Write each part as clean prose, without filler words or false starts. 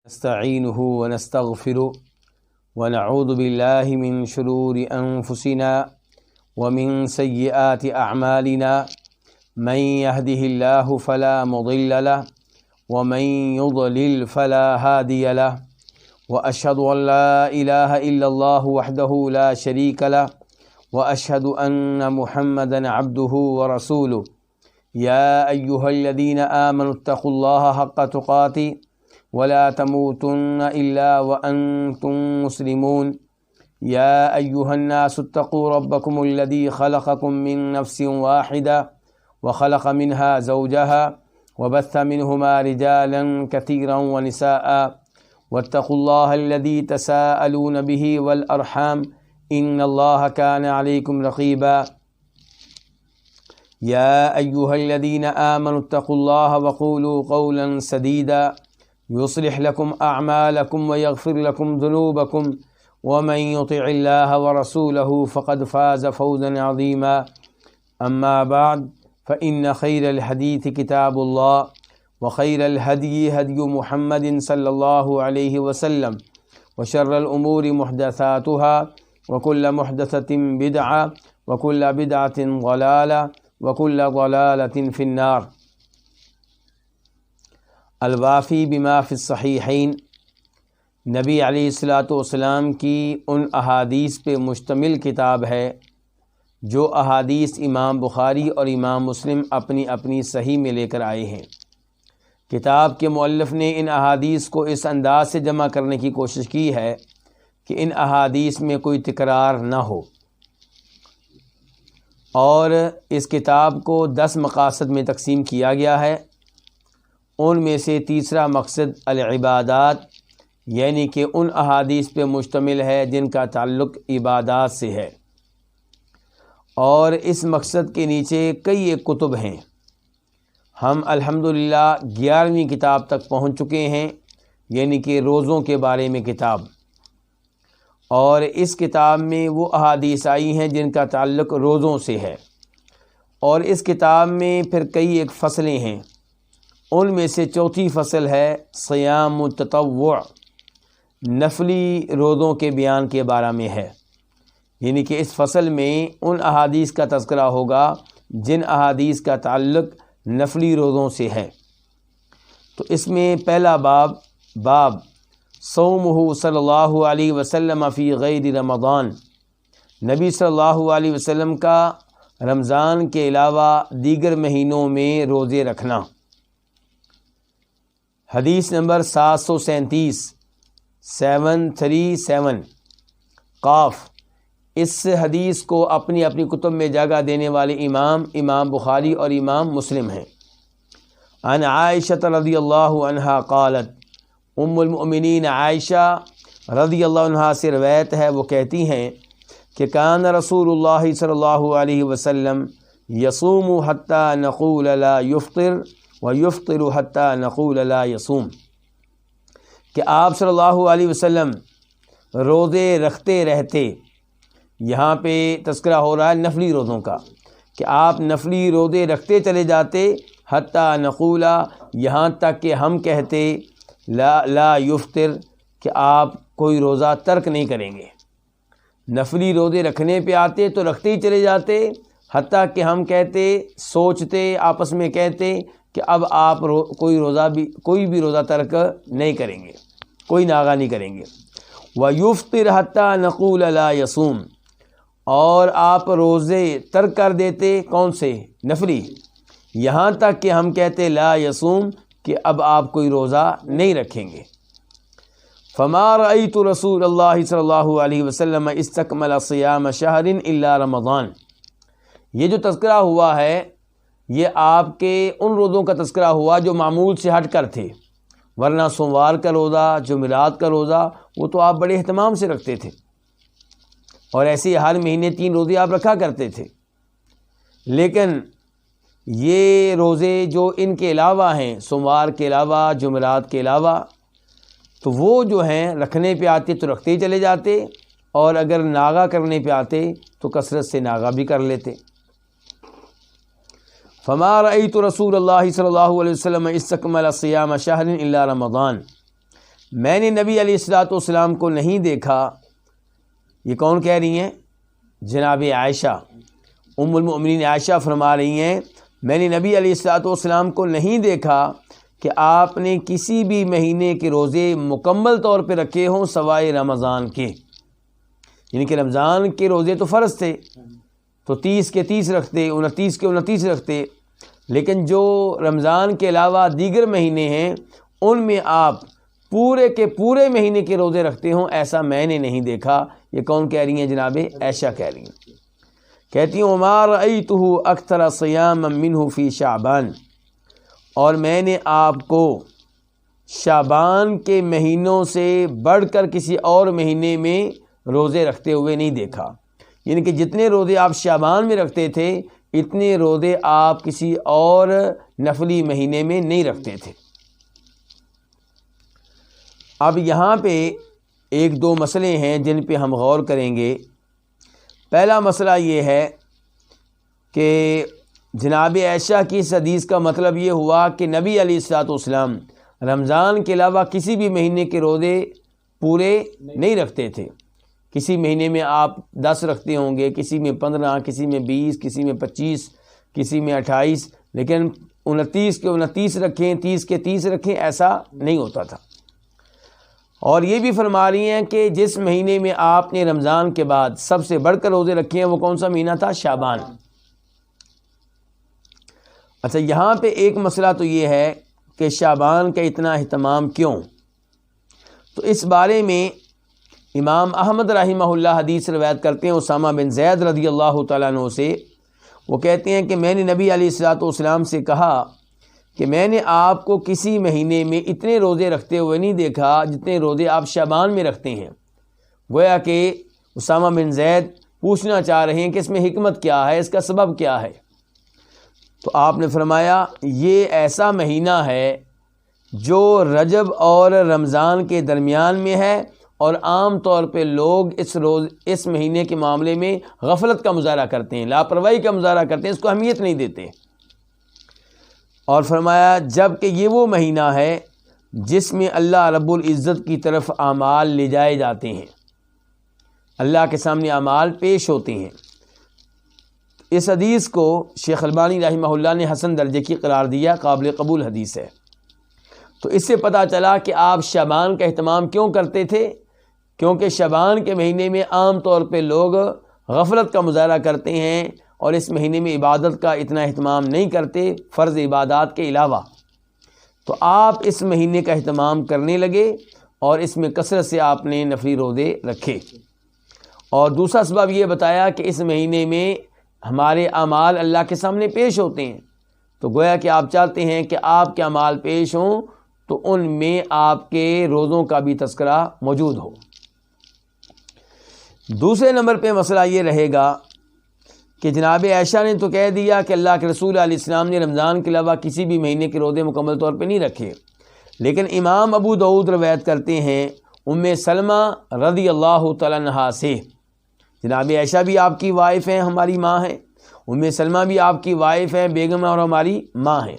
نستعینه ونستغفره ونعوذ بالله من شرور أنفسنا ومن سيئات أعمالنا من يهده الله فلا مضل له ومن يضلل فلا هادي له وأشهد أن لا إله إلا الله وحده لا شريك له وأشهد أن محمدا عبده ورسوله يا أيها الذين آمنوا اتقوا الله حق تقاته ولا تموتن إلا وأنتم مسلمون يا أيها الناس اتقوا ربكم الذي خلقكم من نفس واحدة وخلق منها زوجها وبث منهما رجالا كثيرا ونساء واتقوا الله الذي تساءلون به والأرحام إن الله كان عليكم رقيبا يا أيها الذين آمنوا اتقوا الله وقولوا قولا سديدا يصلح لكم أعمالكم ويغفر لكم ذنوبكم ومن يطع الله ورسوله فقد فاز فوزا عظيما أما بعد فإن خير الحديث كتاب الله وخير الهدي هدي محمد صلى الله عليه وسلم وشر الأمور محدثاتها وكل محدثة بدعة وكل بدعة ضلالة وكل ضلالة في النار۔ الوافی بما فی الصحیحین نبی علیہ الصلاۃ والسلام کی ان احادیث پہ مشتمل کتاب ہے جو احادیث امام بخاری اور امام مسلم اپنی اپنی صحیح میں لے کر آئے ہیں۔ کتاب کے مؤلف نے ان احادیث کو اس انداز سے جمع کرنے کی کوشش کی ہے کہ ان احادیث میں کوئی تکرار نہ ہو، اور اس کتاب کو 10 مقاصد میں تقسیم کیا گیا ہے۔ ان میں سے تیسرا مقصد العبادات، یعنی کہ ان احادیث پہ مشتمل ہے جن کا تعلق عبادات سے ہے، اور اس مقصد کے نیچے کئی ایک کتب ہیں۔ ہم الحمدللہ 11ویں کتاب تک پہنچ چکے ہیں، یعنی کہ روزوں کے بارے میں کتاب، اور اس کتاب میں وہ احادیث آئی ہیں جن کا تعلق روزوں سے ہے، اور اس کتاب میں پھر کئی ایک فصلیں ہیں۔ ان میں سے چوتھی فصل ہے صیام التطوع، نفلی روزوں کے بیان کے بارے میں ہے، یعنی کہ اس فصل میں ان احادیث کا تذکرہ ہوگا جن احادیث کا تعلق نفلی روزوں سے ہے۔ تو اس میں پہلا باب صومہ صلی اللہ علیہ وسلم فی غیر رمضان، نبی صلی اللہ علیہ وسلم کا رمضان کے علاوہ دیگر مہینوں میں روزے رکھنا۔ حدیث نمبر 737 737 قاف۔ اس حدیث کو اپنی اپنی کتب میں جگہ دینے والے امام بخاری اور امام مسلم ہیں۔ عن عائشہ رضی اللہ عنہا قالت، ام المؤمنین عائشہ رضی اللہ عنہا سے روایت ہے، وہ کہتی ہیں کہ کان رسول اللہ صلی اللہ علیہ وسلم یصوم حتی نقول لا یفطر وَيُفْطِرُ حَتَّى نَقُولَ لَا يَصُومُ، کہ آپ صلی اللہ علیہ وسلم روزے رکھتے رہتے۔ یہاں پہ تذکرہ ہو رہا ہے نفلی روزوں کا، کہ آپ نفلی روزے رکھتے چلے جاتے، حَتَّى نَقُولَ، یہاں تک کہ ہم کہتے، لا یفطر، کہ آپ کوئی روزہ ترک نہیں کریں گے۔ نفلی روزے رکھنے پہ آتے تو رکھتے ہی چلے جاتے، حتیٰ کہ ہم کہتے، سوچتے، آپس میں کہتے کہ اب آپ کوئی بھی روزہ ترک نہیں کریں گے، کوئی ناغہ نہیں کریں گے۔ وَيُفْطِرْ حَتَّى نَقُولَ لَا يَصُومُ، اور آپ روزے ترک کر دیتے، کون سے؟ نفلی، یہاں تک کہ ہم کہتے لا یصوم، کہ اب آپ کوئی روزہ نہیں رکھیں گے۔ فَمَا رَأَيْتُ رَسُولَ اللَّهِ صلی اللہ علیہ وسلم اسْتَكْمَلَ صِيَامَ شَهْرٍ إِلَّا رَمَضَانَ، یہ جو تذکرہ ہوا ہے یہ آپ کے ان روزوں کا تذکرہ ہوا جو معمول سے ہٹ کر تھے، ورنہ سوموار کا روزہ، جمعرات کا روزہ وہ تو آپ بڑے اہتمام سے رکھتے تھے، اور ایسے ہر مہینے 3 روزے آپ رکھا کرتے تھے۔ لیکن یہ روزے جو ان کے علاوہ ہیں، سوموار کے علاوہ، جمعرات کے علاوہ، تو وہ جو ہیں رکھنے پہ آتے تو رکھتے ہی چلے جاتے، اور اگر ناغہ کرنے پہ آتے تو کثرت سے ناغہ بھی کر لیتے۔ فما رأيت رسول اللہ صلی اللہ علیہ وسلم استکمل صیام شہر الا رمضان، میں نے نبی علیہ الصلوۃ والسلام کو نہیں دیکھا. یہ کون کہہ رہی ہیں؟ جناب عائشہ ام المؤمنین عائشہ فرما رہی ہیں میں نے نبی علیہ الصلوۃ والسلام کو نہیں دیکھا کہ آپ نے کسی بھی مہینے کے روزے مکمل طور پہ رکھے ہوں سوائے رمضان کے. یعنی کہ رمضان کے روزے تو فرض تھے تو 30 کے 30 رکھتے، 29 کے 29 رکھتے، لیکن جو رمضان کے علاوہ دیگر مہینے ہیں ان میں آپ پورے کے پورے مہینے کے روزے رکھتے ہوں، ایسا میں نے نہیں دیکھا. یہ کون کہہ رہی ہیں؟ جناب عائشہ کہہ رہی ہیں. کہتی ہوں وما رأیتہ اکثر صیاما منہ فی شعبان، اور میں نے آپ کو شعبان کے مہینوں سے بڑھ کر کسی اور مہینے میں روزے رکھتے ہوئے نہیں دیکھا. یعنی کہ جتنے روزے آپ شعبان میں رکھتے تھے اتنے روزے آپ کسی اور نفلی مہینے میں نہیں رکھتے تھے. اب یہاں پہ ایک دو مسئلے ہیں جن پہ ہم غور کریں گے. پہلا مسئلہ یہ ہے کہ جناب عائشہ کی اس حدیث کا مطلب یہ ہوا کہ نبی علیہ الصلوۃ والسلام رمضان کے علاوہ کسی بھی مہینے کے روزے پورے نہیں رکھتے تھے. کسی مہینے میں آپ 10 رکھتے ہوں گے، کسی میں 15، کسی میں 20، کسی میں 25، کسی میں 28، لیکن 29 کے 29 رکھیں، 30 کے 30 رکھیں، ایسا نہیں ہوتا تھا. اور یہ بھی فرما رہی ہیں کہ جس مہینے میں آپ نے رمضان کے بعد سب سے بڑھ کر روزے رکھے ہیں وہ کون سا مہینہ تھا؟ شعبان. اچھا، یہاں پہ ایک مسئلہ تو یہ ہے کہ شعبان کا اتنا اہتمام کیوں؟ تو اس بارے میں امام احمد رحمہ اللہ حدیث روایت کرتے ہیں اسامہ بن زید رضی اللہ تعالیٰ عنہ سے. وہ کہتے ہیں کہ میں نے نبی علیہ الصلوۃ والسلام سے کہا کہ میں نے آپ کو کسی مہینے میں اتنے روزے رکھتے ہوئے نہیں دیکھا جتنے روزے آپ شعبان میں رکھتے ہیں. گویا کہ اسامہ بن زید پوچھنا چاہ رہے ہیں کہ اس میں حکمت کیا ہے، اس کا سبب کیا ہے. تو آپ نے فرمایا یہ ایسا مہینہ ہے جو رجب اور رمضان کے درمیان میں ہے، اور عام طور پہ لوگ اس مہینے کے معاملے میں غفلت کا مظاہرہ کرتے ہیں، لاپرواہی کا مظاہرہ کرتے ہیں، اس کو اہمیت نہیں دیتے. اور فرمایا جب کہ یہ وہ مہینہ ہے جس میں اللہ رب العزت کی طرف اعمال لے جائے جاتے ہیں، اللہ کے سامنے اعمال پیش ہوتے ہیں. اس حدیث کو شیخ البانی رحمہ اللہ نے حسن درجے کی قرار دیا، قابل قبول حدیث ہے. تو اس سے پتہ چلا کہ آپ شعبان کا اہتمام کیوں کرتے تھے، کیونکہ شعبان کے مہینے میں عام طور پہ لوگ غفلت کا مظاہرہ کرتے ہیں اور اس مہینے میں عبادت کا اتنا اہتمام نہیں کرتے فرض عبادات کے علاوہ. تو آپ اس مہینے کا اہتمام کرنے لگے اور اس میں کثرت سے آپ نے نفلی روزے رکھے. اور دوسرا سبب یہ بتایا کہ اس مہینے میں ہمارے اعمال اللہ کے سامنے پیش ہوتے ہیں، تو گویا کہ آپ چاہتے ہیں کہ آپ کے اعمال پیش ہوں تو ان میں آپ کے روزوں کا بھی تذکرہ موجود ہو. دوسرے نمبر پہ مسئلہ یہ رہے گا کہ جناب عائشہ نے تو کہہ دیا کہ اللہ کے رسول علیہ السلام نے رمضان کے علاوہ کسی بھی مہینے کے روزے مکمل طور پہ نہیں رکھے، لیکن امام ابو داؤد روایت کرتے ہیں ام سلمہ رضی اللہ تعالیٰ عنہا سے. جناب عائشہ بھی آپ کی وائف ہیں، ہماری ماں ہیں، ام سلمہ بھی آپ کی وائف ہیں، بیگم اور ہماری ماں ہیں.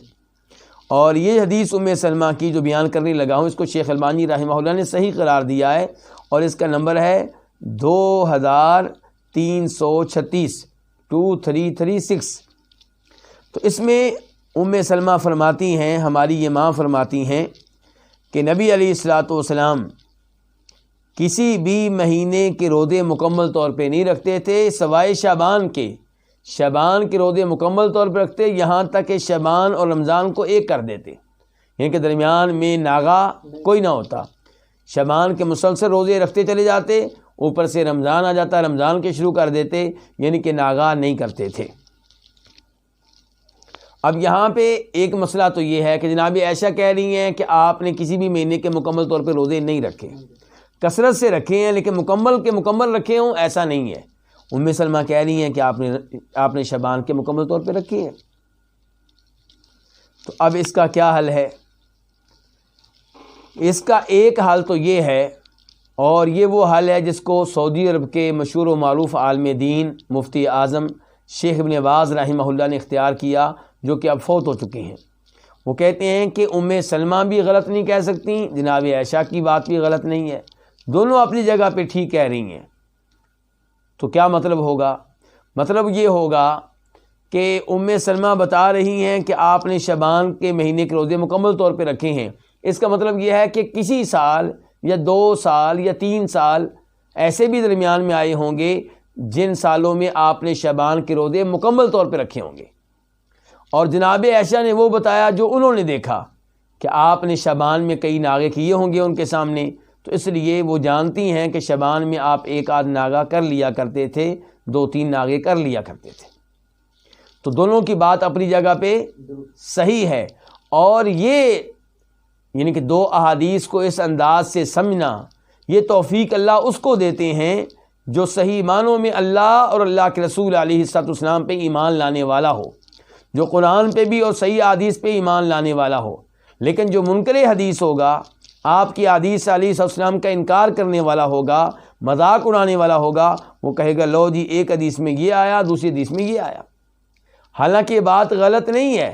اور یہ حدیث ام سلمہ کی جو بیان کرنے لگا ہوں اس کو شیخ البانی رحمہ اللہ نے صحیح قرار دیا ہے، اور اس کا نمبر ہے 2336 2336. تو اس میں ام سلمہ فرماتی ہیں، ہماری یہ ماں فرماتی ہیں کہ نبی علیہ الصلوۃ والسلام کسی بھی مہینے کے روزے مکمل طور پہ نہیں رکھتے تھے سوائے شعبان کے. شعبان کے روزے مکمل طور پہ رکھتے، یہاں تک کہ شعبان اور رمضان کو ایک کر دیتے، یعنی کہ درمیان میں ناغا کوئی نہ ہوتا. شعبان کے مسلسل روزے رکھتے چلے جاتے، اوپر سے رمضان آ جاتا، رمضان کے شروع کر دیتے، یعنی کہ ناغا نہیں کرتے تھے. اب یہاں پہ ایک مسئلہ تو یہ ہے کہ جناب عائشہ کہہ رہی ہیں کہ آپ نے کسی بھی مہینے کے مکمل طور پہ روزے نہیں رکھے، کثرت سے رکھے ہیں لیکن مکمل کے مکمل رکھے ہوں ایسا نہیں ہے. ام سلمہ کہہ رہی ہیں کہ آپ نے شعبان کے مکمل طور پہ رکھے ہیں. تو اب اس کا کیا حل ہے؟ اس کا ایک حل تو یہ ہے، اور یہ وہ حل ہے جس کو سعودی عرب کے مشہور و معروف عالم دین مفتی اعظم شیخ ابن باز رحمہ اللہ نے اختیار کیا، جو کہ اب فوت ہو چکے ہیں. وہ کہتے ہیں کہ ام سلمہ بھی غلط نہیں کہہ سکتی، جناب عائشہ کی بات بھی غلط نہیں ہے، دونوں اپنی جگہ پہ ٹھیک کہہ رہی ہیں۔ تو کیا مطلب ہوگا؟ مطلب یہ ہوگا کہ ام سلمہ بتا رہی ہیں کہ آپ نے شعبان کے مہینے کے روزے مکمل طور پہ رکھے ہیں، اس کا مطلب یہ ہے کہ کسی سال یا 2 سال یا 3 سال ایسے بھی درمیان میں آئے ہوں گے جن سالوں میں آپ نے شعبان کے روزے مکمل طور پہ رکھے ہوں گے، اور جناب عائشہ نے وہ بتایا جو انہوں نے دیکھا کہ آپ نے شعبان میں کئی ناغے کیے ہوں گے ان کے سامنے، تو اس لیے وہ جانتی ہیں کہ شعبان میں آپ 1 آدھ ناغہ کر لیا کرتے تھے، 2-3 ناغے کر لیا کرتے تھے۔ تو دونوں کی بات اپنی جگہ پہ صحیح ہے، اور یہ یعنی کہ 2 احادیث کو اس انداز سے سمجھنا، یہ توفیق اللہ اس کو دیتے ہیں جو صحیح معنوں میں اللہ اور اللہ کے رسول علیہ الصلوۃ والسلام پہ ایمان لانے والا ہو، جو قرآن پہ بھی اور صحیح حدیث پہ ایمان لانے والا ہو۔ لیکن جو منکر حدیث ہوگا، آپ کی حدیث علیہ السلام کا انکار کرنے والا ہوگا، مذاق اڑانے والا ہوگا، وہ کہے گا لو جی ایک حدیث میں یہ آیا، دوسری حدیث میں یہ آیا۔ حالانکہ یہ بات غلط نہیں ہے،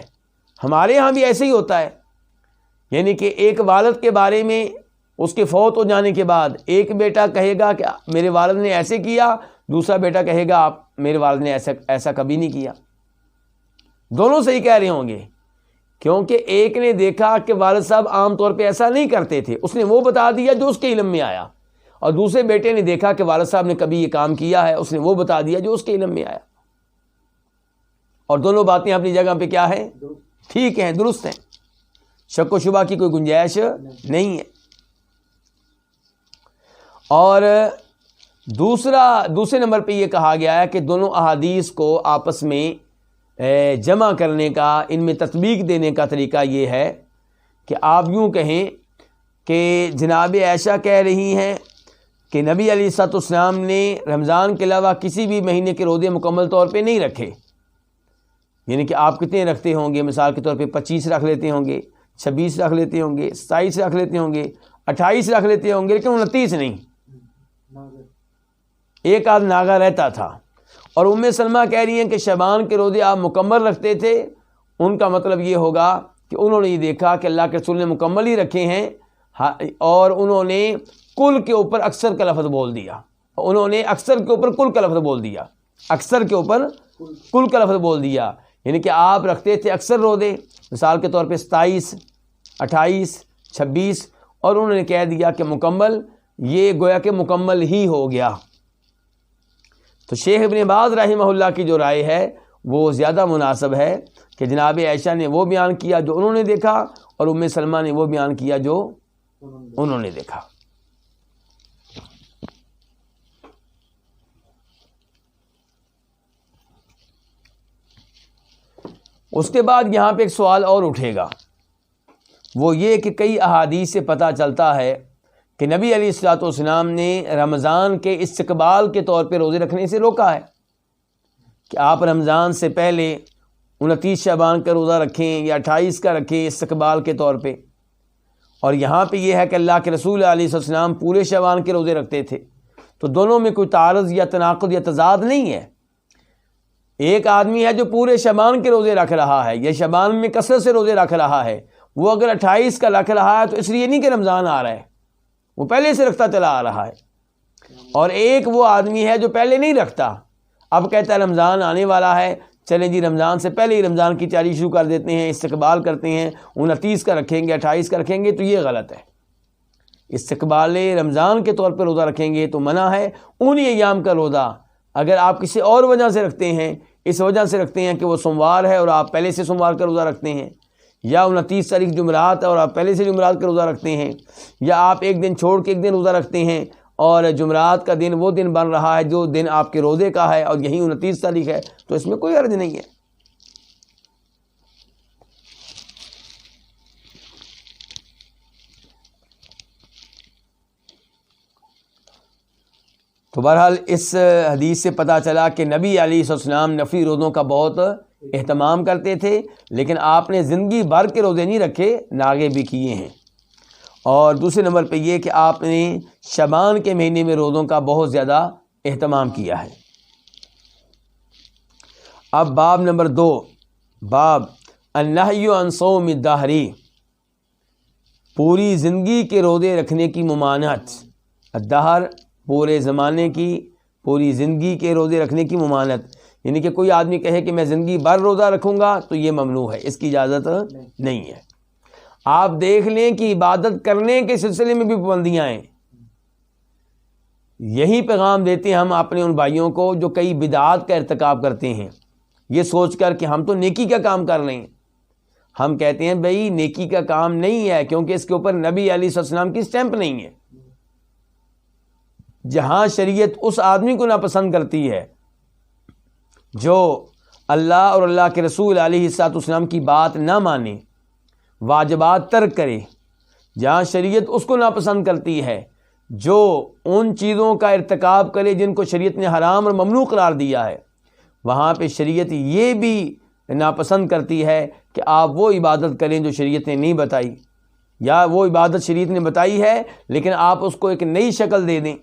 ہمارے ہاں بھی ایسے ہی ہوتا ہے، یعنی کہ ایک والد کے بارے میں اس کے فوت ہو جانے کے بعد ایک بیٹا کہے گا کہ میرے والد نے ایسے کیا، دوسرا بیٹا کہے گا آپ میرے والد نے ایسا کبھی نہیں کیا۔ دونوں صحیح کہہ رہے ہوں گے، کیونکہ ایک نے دیکھا کہ والد صاحب عام طور پہ ایسا نہیں کرتے تھے، اس نے وہ بتا دیا جو اس کے علم میں آیا، اور دوسرے بیٹے نے دیکھا کہ والد صاحب نے کبھی یہ کام کیا ہے، اس نے وہ بتا دیا جو اس کے علم میں آیا، اور دونوں باتیں اپنی جگہ پہ کیا ہیں؟ ٹھیک ہیں، درست ہیں، شک و شبہ کی کوئی گنجائش نہیں ہے۔ اور دوسرے نمبر پہ یہ کہا گیا ہے کہ دونوں احادیث کو آپس میں جمع کرنے کا، ان میں تطبیق دینے کا طریقہ یہ ہے کہ آپ یوں کہیں کہ جناب عائشہ کہہ رہی ہیں کہ نبی علیہ الصلوۃ والسلام نے رمضان کے علاوہ کسی بھی مہینے کے روزے مکمل طور پہ نہیں رکھے، یعنی کہ آپ کتنے رکھتے ہوں گے؟ مثال کے طور پہ 25 رکھ لیتے ہوں گے، 26 رکھ لیتے ہوں گے، 27 رکھ لیتے ہوں گے، 28 رکھ لیتے ہوں گے، لیکن 29 نہیں، 1 آدھ ناغہ رہتا تھا۔ اور ام سلمہ کہہ رہی ہیں کہ شعبان کے روزے آپ مکمل رکھتے تھے، ان کا مطلب یہ ہوگا کہ انہوں نے یہ دیکھا کہ اللہ کے رسول نے مکمل ہی رکھے ہیں، اور انہوں نے کل کے اوپر اکثر کا لفظ بول دیا، انہوں نے اکثر کے اوپر کل کا لفظ بول دیا، اکثر کے اوپر کل کا لفظ بول دیا، یعنی کہ آپ رکھتے تھے اکثر روزے، مثال کے طور پہ 27، 28، 26، اور انہوں نے کہہ دیا کہ مکمل، یہ گویا کہ مکمل ہی ہو گیا۔ تو شیخ ابن باز رحمہ اللہ کی جو رائے ہے وہ زیادہ مناسب ہے کہ جناب عائشہ نے وہ بیان کیا جو انہوں نے دیکھا، اور ام سلمہ نے وہ بیان کیا جو انہوں نے دیکھا۔ اس کے بعد یہاں پہ ایک سوال اور اٹھے گا، وہ یہ کہ کئی احادیث سے پتہ چلتا ہے کہ نبی علیہ الصلوۃ والسلام نے رمضان کے استقبال کے طور پہ روزے رکھنے سے روکا ہے، کہ آپ رمضان سے پہلے 29 شعبان کا روزہ رکھیں یا 28 کا رکھیں استقبال کے طور پہ، اور یہاں پہ یہ ہے کہ اللہ کے رسول علیہ السلام پورے شعبان کے روزے رکھتے تھے، تو دونوں میں کوئی تعارض یا تناقض یا تضاد نہیں ہے۔ ایک آدمی ہے جو پورے شعبان کے روزے رکھ رہا ہے یا شعبان میں کثرت سے روزے رکھ رہا ہے، وہ اگر 28 کا رکھ رہا ہے تو اس لیے نہیں کہ رمضان آ رہا ہے، وہ پہلے سے رکھتا چلا آ رہا ہے، اور ایک وہ آدمی ہے جو پہلے نہیں رکھتا، اب کہتا ہے رمضان آنے والا ہے، چلیں جی رمضان سے پہلے ہی رمضان کی تیاری شروع کر دیتے ہیں، استقبال کرتے ہیں، 29 کا رکھیں گے، 28 کا رکھیں گے، تو یہ غلط ہے۔ استقبال رمضان کے طور پر روزہ رکھیں گے تو منع ہے۔ انہی ایام کا روزہ اگر آپ کسی اور وجہ سے رکھتے ہیں، اس وجہ سے رکھتے ہیں کہ وہ سوموار ہے اور آپ پہلے سے سوموار کا روزہ رکھتے ہیں، یا 29 تاریخ جمعرات ہے اور آپ پہلے سے جمعرات کا روزہ رکھتے ہیں، یا آپ ایک دن چھوڑ کے ایک دن روزہ رکھتے ہیں اور جمعرات کا دن وہ دن بن رہا ہے جو دن آپ کے روزے کا ہے اور یہی 29 تاریخ ہے، تو اس میں کوئی حرج نہیں ہے۔ تو بہرحال اس حدیث سے پتہ چلا کہ نبی علیہ السلام نفلی روزوں کا بہت اہتمام کرتے تھے، لیکن آپ نے زندگی بھر کے روزے نہیں رکھے، ناغے بھی کیے ہیں۔ اور دوسرے نمبر پہ یہ کہ آپ نے شعبان کے مہینے میں روزوں کا بہت زیادہ اہتمام کیا ہے۔ اب باب نمبر 2، باب النہی عن صوم الدہر، پوری زندگی کے روزے رکھنے کی ممانعت، الدہر پورے زمانے کی، پوری زندگی کے روزے رکھنے کی ممانعت، یعنی کہ کوئی آدمی کہے کہ میں زندگی بھر روزہ رکھوں گا تو یہ ممنوع ہے، اس کی اجازت نہیں ہے۔ آپ دیکھ لیں کہ عبادت کرنے کے سلسلے میں بھی پابندیاں ہیں۔ یہی پیغام دیتے ہیں ہم اپنے ان بھائیوں کو جو کئی بدعات کا ارتکاب کرتے ہیں، یہ سوچ کر کہ ہم تو نیکی کا کام کر رہے ہیں۔ ہم کہتے ہیں بھئی نیکی کا کام نہیں ہے، کیونکہ اس کے اوپر نبی علیہ السلام کی سٹیمپ نہیں ہے۔ جہاں شریعت اس آدمی کو ناپسند کرتی ہے جو اللہ اور اللہ کے رسول علیہ السلام کی بات نہ مانے، واجبات ترک کرے، جہاں شریعت اس کو ناپسند کرتی ہے جو ان چیزوں کا ارتکاب کرے جن کو شریعت نے حرام اور ممنوع قرار دیا ہے، وہاں پہ شریعت یہ بھی ناپسند کرتی ہے کہ آپ وہ عبادت کریں جو شریعت نے نہیں بتائی، یا وہ عبادت شریعت نے بتائی ہے لیکن آپ اس کو ایک نئی شکل دے دیں،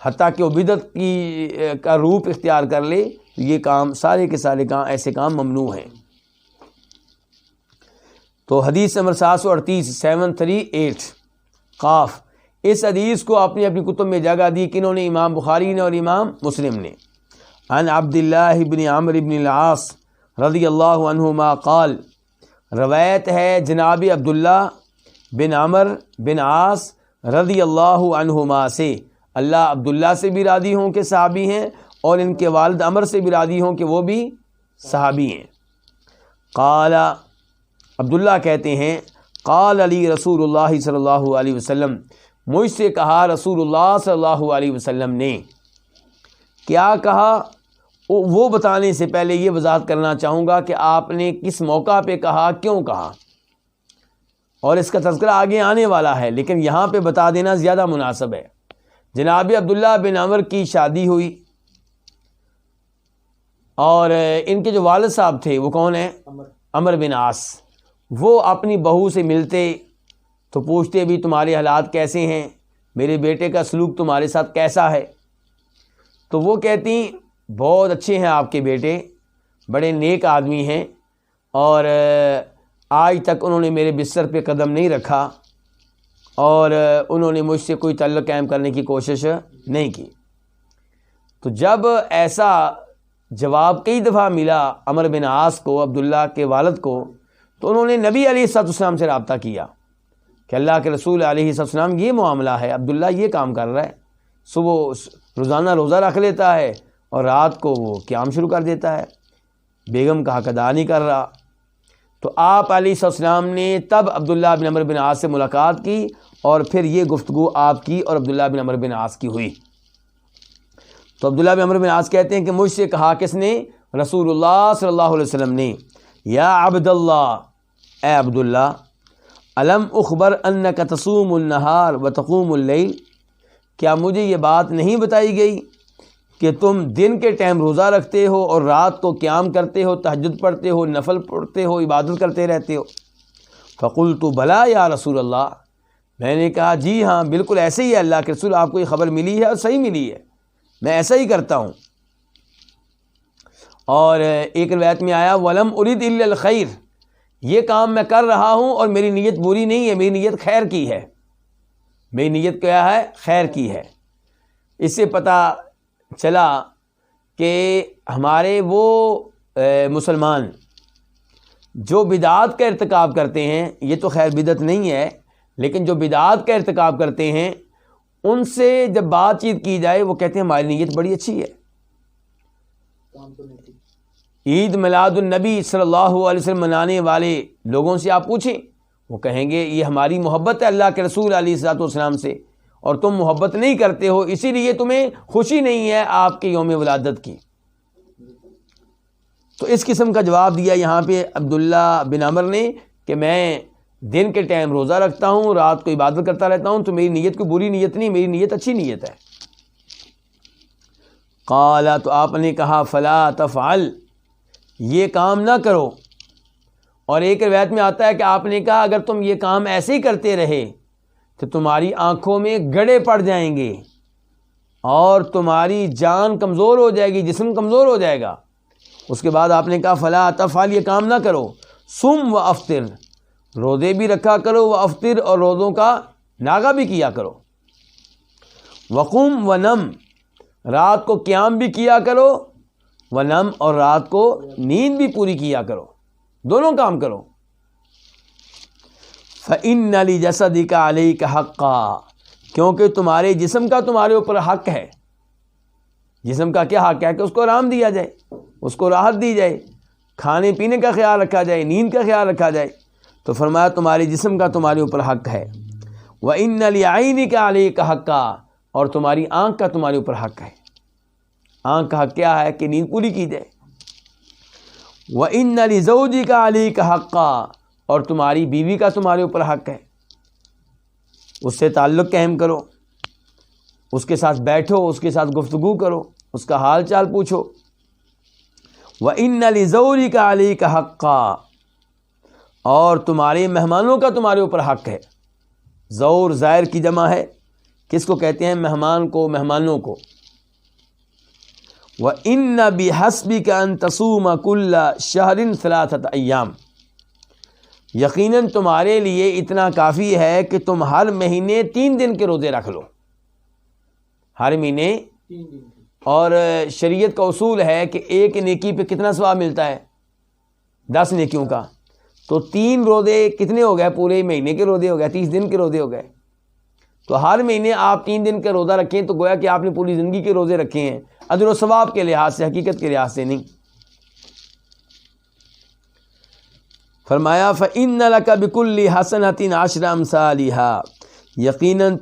حتیٰ کہ وہ بدعت کا روپ اختیار کر لے، تو یہ کام سارے کے سارے کام ایسے کام ممنوع ہیں۔ تو حدیث نمبر 738 738 قاف، اس حدیث کو اپنی کتب میں جگہ دی کنہوں نے؟ امام بخاری نے اور امام مسلم نے۔ عن عبداللہ بن عمرو بن العاص رضی اللہ عنہما قال، روایت ہے جناب عبداللہ بن عمرو بن عاص رضی اللہ عنہما سے، اللہ عبداللہ سے بھی راضی ہوں کہ صحابی ہیں، اور ان کے والد عمر سے بھی راضی ہوں کہ وہ بھی صحابی ہیں۔ قال، عبداللہ کہتے ہیں قال علی رسول اللہ صلی اللہ علیہ وسلم، مجھ سے کہا رسول اللہ صلی اللہ علیہ وسلم نے۔ کیا کہا وہ بتانے سے پہلے یہ وضاحت کرنا چاہوں گا کہ آپ نے کس موقع پہ کہا، کیوں کہا، اور اس کا تذکرہ آگے آنے والا ہے، لیکن یہاں پہ بتا دینا زیادہ مناسب ہے۔ جناب عبداللہ بن عمر کی شادی ہوئی، اور ان کے جو والد صاحب تھے وہ کون ہیں؟ عمر بن عاص۔ وہ اپنی بہو سے ملتے تو پوچھتے بھی تمہارے حالات کیسے ہیں، میرے بیٹے کا سلوک تمہارے ساتھ کیسا ہے؟ تو وہ کہتی بہت اچھے ہیں آپ کے بیٹے، بڑے نیک آدمی ہیں، اور آج تک انہوں نے میرے بستر پہ قدم نہیں رکھا، اور انہوں نے مجھ سے کوئی تعلق قائم کرنے کی کوشش نہیں کی۔ تو جب ایسا جواب کئی دفعہ ملا عمر بن عاص کو، عبداللہ کے والد کو، تو انہوں نے نبی علیہ السلام سے رابطہ کیا کہ اللہ کے رسول علیہ السلام یہ معاملہ ہے، عبداللہ یہ کام کر رہا ہے، صبح روزانہ روزہ رکھ لیتا ہے اور رات کو وہ قیام شروع کر دیتا ہے، بیگم کا حق ادا نہیں کر رہا۔ تو آپ علیہ السلام نے تب عبداللہ بن عمر بن عاص سے ملاقات کی، اور پھر یہ گفتگو آپ کی اور عبداللہ بن عمر بن عاص کی ہوئی۔ تو عبداللہ بن عمر بن عاص کہتے ہیں کہ مجھ سے کہا کس نے؟ رسول اللہ صلی اللہ علیہ وسلم نے، یا عبداللہ، اے عبداللہ، الم اخبر انک تصوم النہار وتقوم اللیل، کیا مجھے یہ بات نہیں بتائی گئی کہ تم دن کے ٹائم روزہ رکھتے ہو اور رات کو قیام کرتے ہو، تہجد پڑھتے ہو، نفل پڑھتے ہو، عبادت کرتے رہتے ہو؟ فقلت بلا یا رسول اللہ، میں نے کہا جی ہاں بالکل ایسے ہی ہے اللہ کے رسول، آپ کو یہ خبر ملی ہے اور صحیح ملی ہے، میں ایسا ہی کرتا ہوں۔ اور ایک روایت میں آیا ولم ارید الا الخیر، یہ کام میں کر رہا ہوں اور میری نیت بری نہیں ہے، میری نیت خیر کی ہے، میری نیت کیا ہے؟ خیر کی ہے۔ اس سے پتہ چلا کہ ہمارے وہ مسلمان جو بدعات کا ارتکاب کرتے ہیں، یہ تو خیر بدعت نہیں ہے، لیکن جو بدعات کا ارتکاب کرتے ہیں ان سے جب بات چیت کی جائے وہ کہتے ہیں ہماری نیت بڑی اچھی ہے۔ عید میلاد النبی صلی اللہ علیہ وسلم منانے والے لوگوں سے آپ پوچھیں، وہ کہیں گے یہ ہماری محبت ہے اللہ کے رسول علیہ السلام سے، اور تم محبت نہیں کرتے ہو، اسی لیے تمہیں خوشی نہیں ہے آپ کے یوم ولادت کی۔ تو اس قسم کا جواب دیا یہاں پہ عبداللہ بن عمر نے کہ میں دن کے ٹائم روزہ رکھتا ہوں، رات کو عبادت کرتا رہتا ہوں، تو میری نیت کوئی بری نیت نہیں، میری نیت اچھی نیت ہے۔ قال، تو آپ نے کہا فلا تفعل، یہ کام نہ کرو۔ اور ایک روایت میں آتا ہے کہ آپ نے کہا اگر تم یہ کام ایسے ہی کرتے رہے تو تمہاری آنکھوں میں گڑے پڑ جائیں گے اور تمہاری جان کمزور ہو جائے گی، جسم کمزور ہو جائے گا، اس کے بعد آپ نے کہا فلا تفعل، یہ کام نہ کرو، صم و افطر، روزے بھی رکھا کرو، و افطر، اور روزوں کا ناغہ بھی کیا کرو، وقم و نم، رات کو قیام بھی کیا کرو، ونم، اور رات کو نیند بھی پوری کیا کرو، دونوں کام کرو۔ فإن لجسدک علیک حقا، کیونکہ تمہارے جسم کا تمہارے اوپر حق ہے۔ جسم کا کیا حق ہے؟ کہ اس کو آرام دیا جائے، اس کو راحت دی جائے، کھانے پینے کا خیال رکھا جائے، نیند کا خیال رکھا جائے۔ تو فرمایا تمہارے جسم کا تمہارے اوپر حق ہے۔ وإن لعینک علیک حقا، اور تمہاری آنکھ کا تمہارے اوپر حق ہے۔ آنکھ کا حق کیا ہے؟ کہ نیند پوری کی جائے۔ وإن لزوجک علیک حقا، اور تمہاری بیوی کا تمہارے اوپر حق ہے، اس سے تعلق قائم کرو، اس کے ساتھ بیٹھو، اس کے ساتھ گفتگو کرو، اس کا حال چال پوچھو۔ وَإِنَّ لِزَوْجِكَ عَلَيْكَ حَقًّا، اور تمہارے مہمانوں کا تمہارے اوپر حق ہے۔ زور زائر کی جمع ہے، کس کو کہتے ہیں؟ مہمان کو، مہمانوں کو۔ وَإِنَّ بِحَسْبِكَ أَن تَصُومَ كُلَّ شَهْرٍ 3 أَيَّامٍ، یقیناً تمہارے لیے اتنا کافی ہے کہ تم ہر مہینے 3 دن کے روزے رکھ لو، ہر مہینے 3 دن۔ اور شریعت کا اصول ہے کہ ایک نیکی پہ کتنا ثواب ملتا ہے؟ 10 نیکیوں کا۔ تو 3 روزے کتنے ہو گئے؟ پورے مہینے کے روزے ہو گئے، 30 دن کے روزے ہو گئے۔ تو ہر مہینے آپ 3 دن کا روزہ رکھیں تو گویا کہ آپ نے پوری زندگی کے روزے رکھے ہیں، اجر و ثواب کے لحاظ سے، حقیقت کے لحاظ سے نہیں۔ فرمایا فَإِنَّ لَكَ بِكُلِّ حَسَنَةٍ 10 أَمْثَالِهَا، یقیناً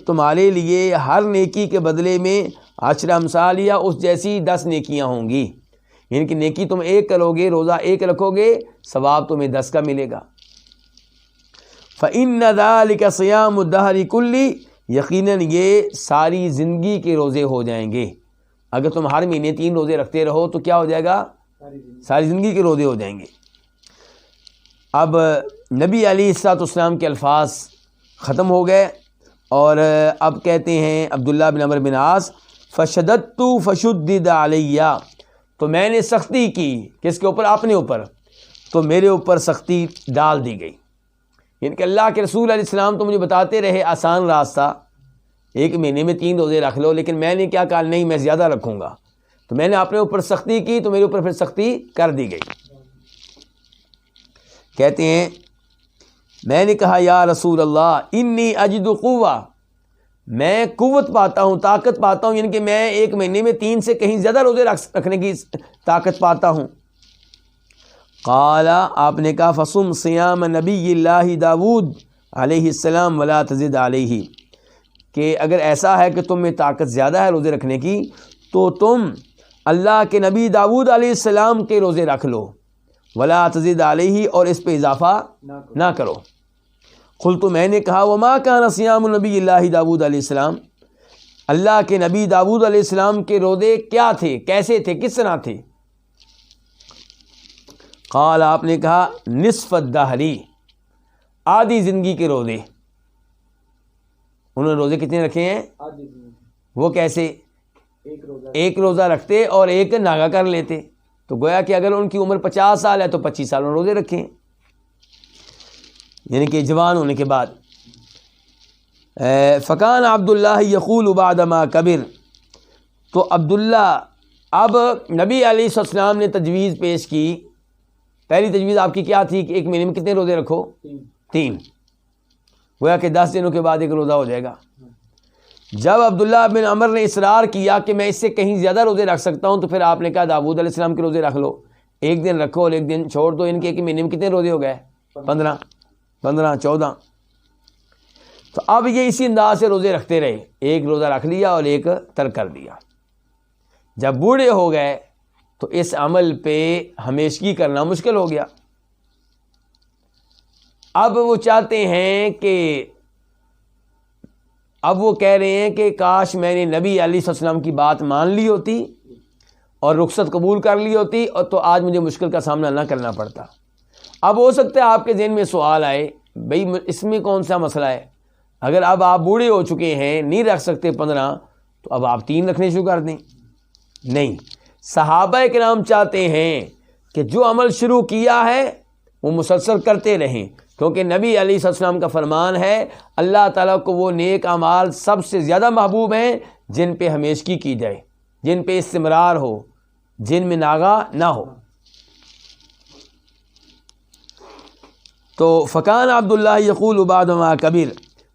تمہارے لیے ہر نیکی کے بدلے میں 10 امثالیہ، اس جیسی 10 نیکیاں ہوں گی۔ یعنی کہ نیکی تم 1 کرو گے، روزہ 1 رکھو گے، ثواب تمہیں 10 کا ملے گا۔ فَإِنَّ ذَلِكَ صِيَامُ الدَّهْرِ كُلِّ، یقیناً یہ ساری زندگی کے روزے ہو جائیں گے۔ اگر تم ہر مہینے 3 روزے رکھتے رہو تو کیا ہو جائے گا؟ ساری زندگی کے روزے ہو جائیں گے۔ اب نبی علیہ الصلوۃ والسلام کے الفاظ ختم ہو گئے، اور اب کہتے ہیں عبداللہ بن عمرو بن عاص، فشددت فشدد علیہ، تو میں نے سختی کی، کس کے اوپر؟ اپنے اوپر، تو میرے اوپر سختی ڈال دی گئی۔ یعنی کہ اللہ کے رسول علیہ السلام تو مجھے بتاتے رہے آسان راستہ، 1 مہینے میں 3 روزے رکھ لو، لیکن میں نے کیا کہا؟ نہیں، میں زیادہ رکھوں گا۔ تو میں نے اپنے اوپر سختی کی تو میرے اوپر پھر سختی کر دی گئی۔ کہتے ہیں میں نے کہا یا رسول اللہ انی اجد قوہ، میں قوت پاتا ہوں، طاقت پاتا ہوں، یعنی کہ میں 1 مہینے میں 3 سے کہیں زیادہ روزے رکھنے کی طاقت پاتا ہوں۔ قال، آپ نے کہا فصم صیام نبی اللہ داود علیہ السلام ولا تزد علیہ، کہ اگر ایسا ہے کہ تم میں طاقت زیادہ ہے روزے رکھنے کی تو تم اللہ کے نبی داود علیہ السلام کے روزے رکھ لو، ولا تزد علیہ، اور اس پہ اضافہ نہ کرو۔ قلت، میں نے کہا وما کان صیام نبی اللہ داود علیہ السلام، اللہ کے نبی داود علیہ السلام کے روزے کیا تھے، کیسے تھے، کس طرح تھے؟ قال، آپ نے کہا نصف الدہر، آدھی زندگی کے روزے۔ انہوں نے روزے کتنے رکھے ہیں؟ وہ کیسے؟ 1 روزہ رکھتے اور 1 ناغہ کر لیتے، تو گویا کہ اگر ان کی عمر 50 سال ہے تو 25 سال انہوں نے روزے رکھے ہیں، یعنی کہ جوان ہونے کے بعد۔ فکان عبداللہ یقول بعد ما کبر، تو عبداللہ، اب نبی علیہ السلام نے تجویز پیش کی، پہلی تجویز آپ کی کیا تھی کہ 1 مہینے میں کتنے روزے رکھو؟ 3، گویا کہ 10 دنوں کے بعد 1 روزہ ہو جائے گا۔ جب عبداللہ بن عمر نے اصرار کیا کہ میں اس سے کہیں زیادہ روزے رکھ سکتا ہوں، تو پھر آپ نے کہا داود علیہ السلام کے روزے رکھ لو، 1 دن رکھو اور 1 دن چھوڑ دو، ان کے 1 مہینے میں کتنے روزے ہو گئے؟ 15، 14۔ تو اب یہ اسی انداز سے روزے رکھتے رہے، 1 روزہ رکھ لیا اور 1 ترک کر دیا۔ جب بوڑھے ہو گئے تو اس عمل پہ ہمیشگی کرنا مشکل ہو گیا۔ اب وہ چاہتے ہیں کہ، اب وہ کہہ رہے ہیں کہ کاش میں نے نبی علیہ السلام کی بات مان لی ہوتی اور رخصت قبول کر لی ہوتی، اور تو آج مجھے مشکل کا سامنا نہ کرنا پڑتا۔ اب ہو سکتا ہے آپ کے ذہن میں سوال آئے، بھئی اس میں کون سا مسئلہ ہے؟ اگر اب آپ بوڑھے ہو چکے ہیں، نہیں رکھ سکتے 15، تو اب آپ 3 رکھنے شروع کر دیں۔ نہیں، صحابہ کرام چاہتے ہیں کہ جو عمل شروع کیا ہے وہ مسلسل کرتے رہیں، کیونکہ نبی علیہ السلام کا فرمان ہے اللہ تعالیٰ کو وہ نیک اعمال سب سے زیادہ محبوب ہیں جن پہ ہمیشگی کی جائے، جن پہ استمرار ہو، جن میں ناغہ نہ ہو۔ تو فکان عبداللہ یقول بعد ما کبیر،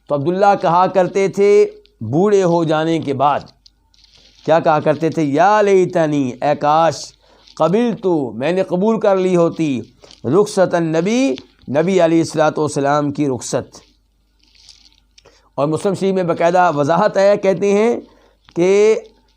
تو عبداللہ کہا کرتے تھے بوڑھے ہو جانے کے بعد، کیا کہا کرتے تھے؟ یا لیتنی، اے کاش، قبلتو، میں نے قبول کر لی ہوتی، رخصت النبی، نبی علیہ والسلام کی رخصت۔ اور مسلم شریف میں باقاعدہ وضاحت ہے، کہتے ہیں کہ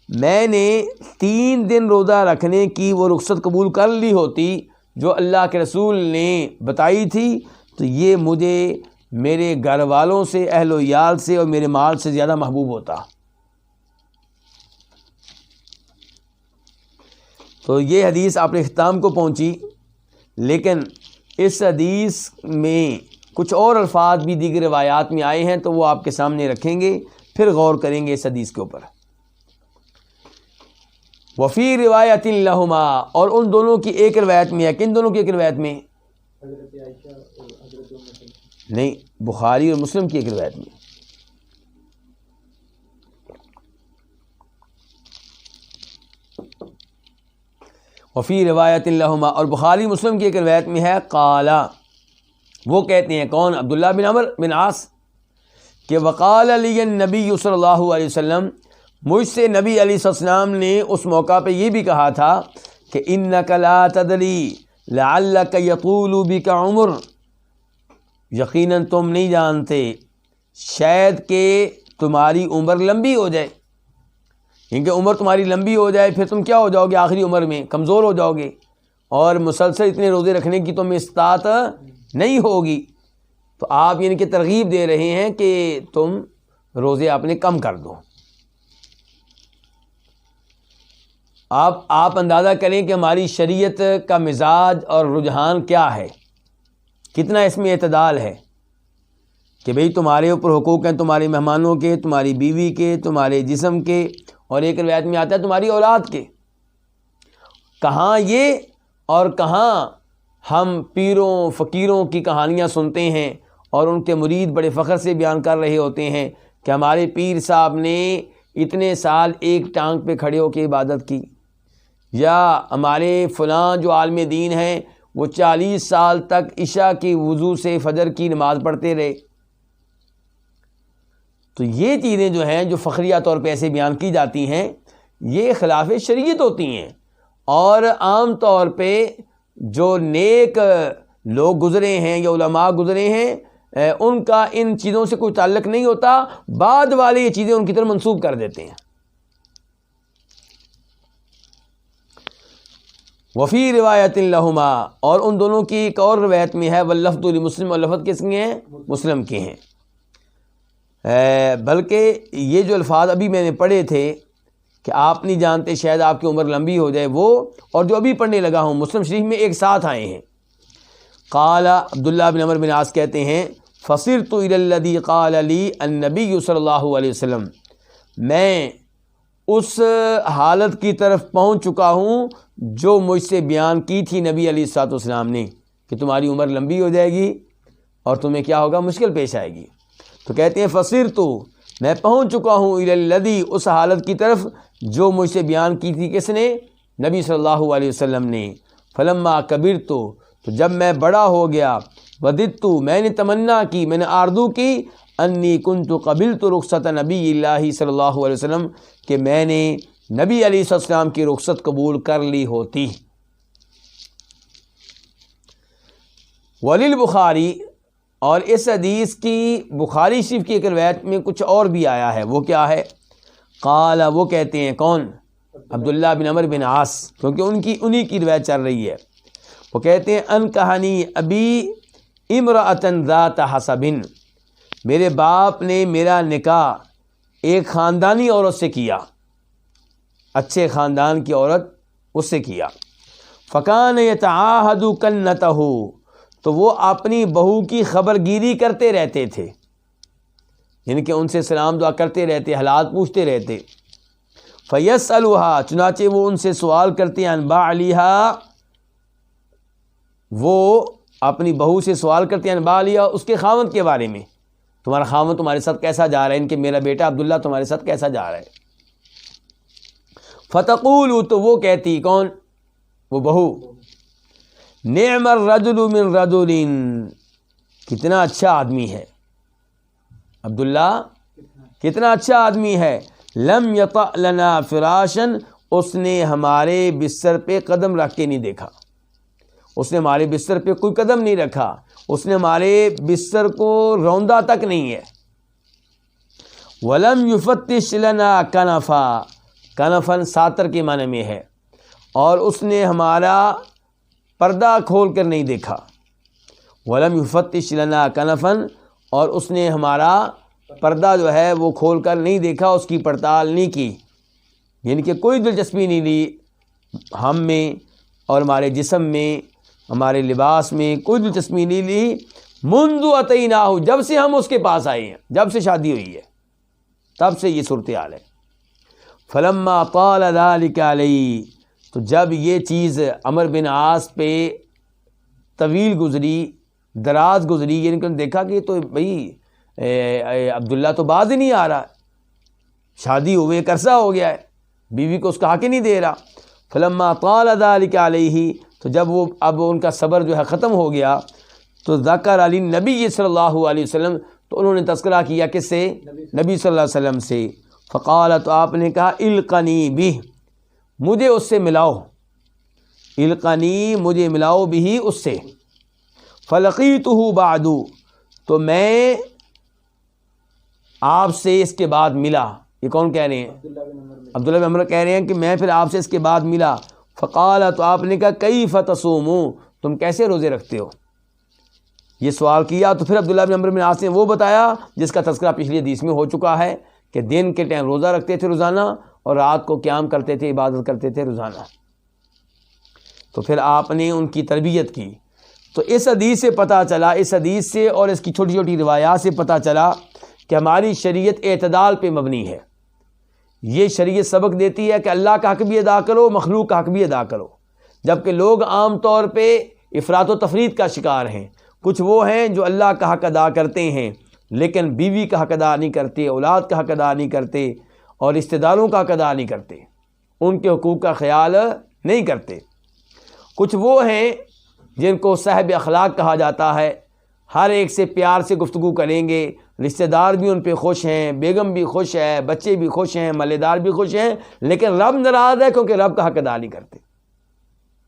میں نے 3 دن روزہ رکھنے کی وہ رخصت قبول کر لی ہوتی جو اللہ کے رسول نے بتائی تھی، تو یہ مجھے میرے گھر والوں سے، اہل و عیال سے اور میرے مال سے زیادہ محبوب ہوتا۔ تو یہ حدیث اپنے اختتام کو پہنچی، لیکن اس حدیث میں کچھ اور الفاظ بھی دیگر روایات میں آئے ہیں، تو وہ آپ کے سامنے رکھیں گے، پھر غور کریں گے اس حدیث کے اوپر۔ وفی روایت لہما، اور ان دونوں کی ایک روایت میں ہے، کن دونوں کی ایک روایت میں؟ نہیں، بخاری اور مسلم کی ایک روایت میں۔ وفی روایت لہما، اور بخاری مسلم کی ایک روایت میں ہے، قالا، وہ کہتے ہیں کون؟ عبداللہ بن عمر بن عاص، کہ وقال علی النبی صلی اللہ علیہ وسلم، مجھ سے نبی علیہ السلام نے اس موقع پہ یہ بھی کہا تھا کہ انک لا تدری لعلک یطول بک عمر، یقیناً تم نہیں جانتے شاید کہ تمہاری عمر لمبی ہو جائے، کیونکہ عمر تمہاری لمبی ہو جائے پھر تم کیا ہو جاؤ گے؟ آخری عمر میں کمزور ہو جاؤ گے، اور مسلسل اتنے روزے رکھنے کی تمہیں استطاعت نہیں ہوگی۔ تو آپ یعنی کہ ترغیب دے رہے ہیں کہ تم روزے اپنے کم کر دو۔ آپ اندازہ کریں کہ ہماری شریعت کا مزاج اور رجحان کیا ہے، کتنا اس میں اعتدال ہے کہ بھئی تمہارے اوپر حقوق ہیں، تمہارے مہمانوں کے، تمہاری بیوی کے، تمہارے جسم کے، اور ایک روایت میں آتا ہے تمہاری اولاد کے۔ کہاں یہ اور کہاں ہم پیروں فقیروں کی کہانیاں سنتے ہیں اور ان کے مرید بڑے فخر سے بیان کر رہے ہوتے ہیں کہ ہمارے پیر صاحب نے اتنے سال ایک ٹانگ پہ کھڑے ہو کے عبادت کی، یا ہمارے فلاں جو عالم دین ہیں وہ 40 سال تک عشاء کی وضو سے فجر کی نماز پڑھتے رہے۔ تو یہ چیزیں جو ہیں جو فخریہ طور پہ ایسے بیان کی جاتی ہیں، یہ خلاف شریعت ہوتی ہیں، اور عام طور پہ جو نیک لوگ گزرے ہیں یا علماء گزرے ہیں ان کا ان چیزوں سے کوئی تعلق نہیں ہوتا، بعد والے یہ چیزیں ان کی طرف منسوب کر دیتے ہیں۔ وفی روایت لہما، اور ان دونوں کی ایک اور روایت میں ہے، واللفظ لمسلم، اور لفظ کس کے ہیں؟ مسلم کے ہیں۔ بلکہ یہ جو الفاظ ابھی میں نے پڑھے تھے کہ آپ نہیں جانتے شاید آپ کی عمر لمبی ہو جائے، وہ اور جو ابھی پڑھنے لگا ہوں مسلم شریف میں ایک ساتھ آئے ہیں۔ قال عبداللہ بن عمر بن عاص کہتے ہیں، فصرت الی الذی قال لی النبی صلی اللہ علیہ وسلم، میں اس حالت کی طرف پہنچ چکا ہوں جو مجھ سے بیان کی تھی نبی علیہ الصلوۃ والسلام نے، کہ تمہاری عمر لمبی ہو جائے گی اور تمہیں کیا ہوگا؟ مشکل پیش آئے گی۔ تو کہتے ہیں فصرت، میں پہنچ چکا ہوں الی الذی، اس حالت کی طرف جو مجھ سے بیان کی تھی کس نے؟ نبی صلی اللہ علیہ وسلم نے۔ فلما کبرت، تو جب میں بڑا ہو گیا، وددت، میں نے تمنا کی، میں نے آرزو کی، انی کنت قبلت رخصت نبی اللہ صلی اللہ علیہ وسلم، کہ میں نے نبی علیہ السلام کی رخصت قبول کر لی ہوتی۔ وللبخاری، اور اس حدیث کی بخاری شریف کی ایک روایت میں کچھ اور بھی آیا ہے، وہ کیا ہے؟ قال، وہ کہتے ہیں کون؟ عبداللہ بن عمر بن عاص، کیونکہ انہی کی روایت چل رہی ہے۔ وہ کہتے ہیں ان کہانی ابی امرأۃ ذات حسب، میرے باپ نے میرا نکاح ایک خاندانی عورت سے کیا، اچھے خاندان کی عورت اس سے کیا۔ فکان یتعاہد کنتہ، تو وہ اپنی بہو کی خبر گیری کرتے رہتے تھے، یعنی کہ ان سے سلام دعا کرتے رہتے، حالات پوچھتے رہتے۔ فیسألھا، چنانچہ وہ ان سے سوال کرتے ہیں، عن بعلیھا، وہ اپنی بہو سے سوال کرتے ہیں، عن بعلیھا، اس کے خاوند کے بارے میں، تمہارا خاوند تمہارے ساتھ کیسا جا رہا ہے، ان کے میرا بیٹا عبداللہ تمہارے ساتھ کیسا جا رہا ہے. فتقول، تو وہ کہتی، کون؟ وہ بہو، نعم الرجل من رجل، کتنا اچھا آدمی ہے عبداللہ، کتنا اچھا آدمی ہے، لم یطأ لنا فراشا، اس نے ہمارے بستر پہ قدم رکھ کے نہیں دیکھا، اس نے ہمارے بستر پہ کوئی قدم نہیں رکھا، اس نے ہمارے بستر کو روندا تک نہیں ہے. ولم یفتش لنا کنفا، کنفن ساتر کے معنی میں ہے، اور اس نے ہمارا پردہ کھول کر نہیں دیکھا. ولم یفتش لنا کنفن، اور اس نے ہمارا پردہ جو ہے وہ کھول کر نہیں دیکھا، اس کی پڑتال نہیں کی، یعنی کہ کوئی دلچسپی نہیں لی ہم میں اور ہمارے جسم میں، ہمارے لباس میں کوئی دلچسپی نہیں لی. منذ اتیناہ، جب سے ہم اس کے پاس آئے ہیں، جب سے شادی ہوئی ہے تب سے یہ صورتحال ہے. فلما طال ذلك علیہ، تو جب یہ چیز عمرو بن عاص پہ طویل گزری، دراز گزری، یعنی کہ دیکھا کہ تو بھائی عبداللہ تو باز ہی نہیں آ رہا، شادی ہوئے ایک عرصہ ہو گیا ہے، بیوی کو اس کا حق ہی نہیں دے رہا. فلما طال ذلك علیہ، تو جب وہ اب ان کا صبر جو ہے ختم ہو گیا، تو ذکر علی نبی صلی اللہ علیہ وسلم، تو انہوں نے تذکرہ کیا کس سے؟ نبی صلی اللہ علیہ وسلم سے. فقال، تو آپ نے کہا، القنی بہ، مجھے اس سے ملاؤ، القنی، مجھے ملاؤ بھی اس سے. فلقیتہ بعد، تو میں آپ سے اس کے بعد ملا. یہ کون کہہ رہے ہیں؟ عبداللہ بن عمر کہہ رہے ہیں کہ میں پھر آپ سے اس کے بعد ملا. فقال، تو آپ نے کہا، کیف تصومون، تم کیسے روزے رکھتے ہو؟ یہ سوال کیا تو پھر عبداللہ بن عمر بن عاص نے وہ بتایا جس کا تذکرہ پچھلی حدیث میں ہو چکا ہے کہ دن کے ٹائم روزہ رکھتے تھے روزانہ، اور رات کو قیام کرتے تھے، عبادت کرتے تھے روزانہ. تو پھر آپ نے ان کی تربیت کی. تو اس حدیث سے پتہ چلا، اس حدیث سے اور اس کی چھوٹی چھوٹی روایات سے پتہ چلا کہ ہماری شریعت اعتدال پہ مبنی ہے. یہ شریعت سبق دیتی ہے کہ اللہ کا حق بھی ادا کرو، مخلوق کا حق بھی ادا کرو. جبکہ لوگ عام طور پہ افراط و تفریط کا شکار ہیں. کچھ وہ ہیں جو اللہ کا حق ادا کرتے ہیں لیکن بیوی کا حق ادا نہیں کرتے، اولاد کا حق ادا نہیں کرتے، اور رشتہ داروں کا حق ادا نہیں کرتے، ان کے حقوق کا خیال نہیں کرتے. کچھ وہ ہیں جن کو صاحب اخلاق کہا جاتا ہے، ہر ایک سے پیار سے گفتگو کریں گے، رشتہ دار بھی ان پہ خوش ہیں، بیگم بھی خوش ہے، بچے بھی خوش ہیں، مالے دار بھی خوش ہیں، لیکن رب ناراض ہے کیونکہ رب کا حق ادا نہیں کرتے،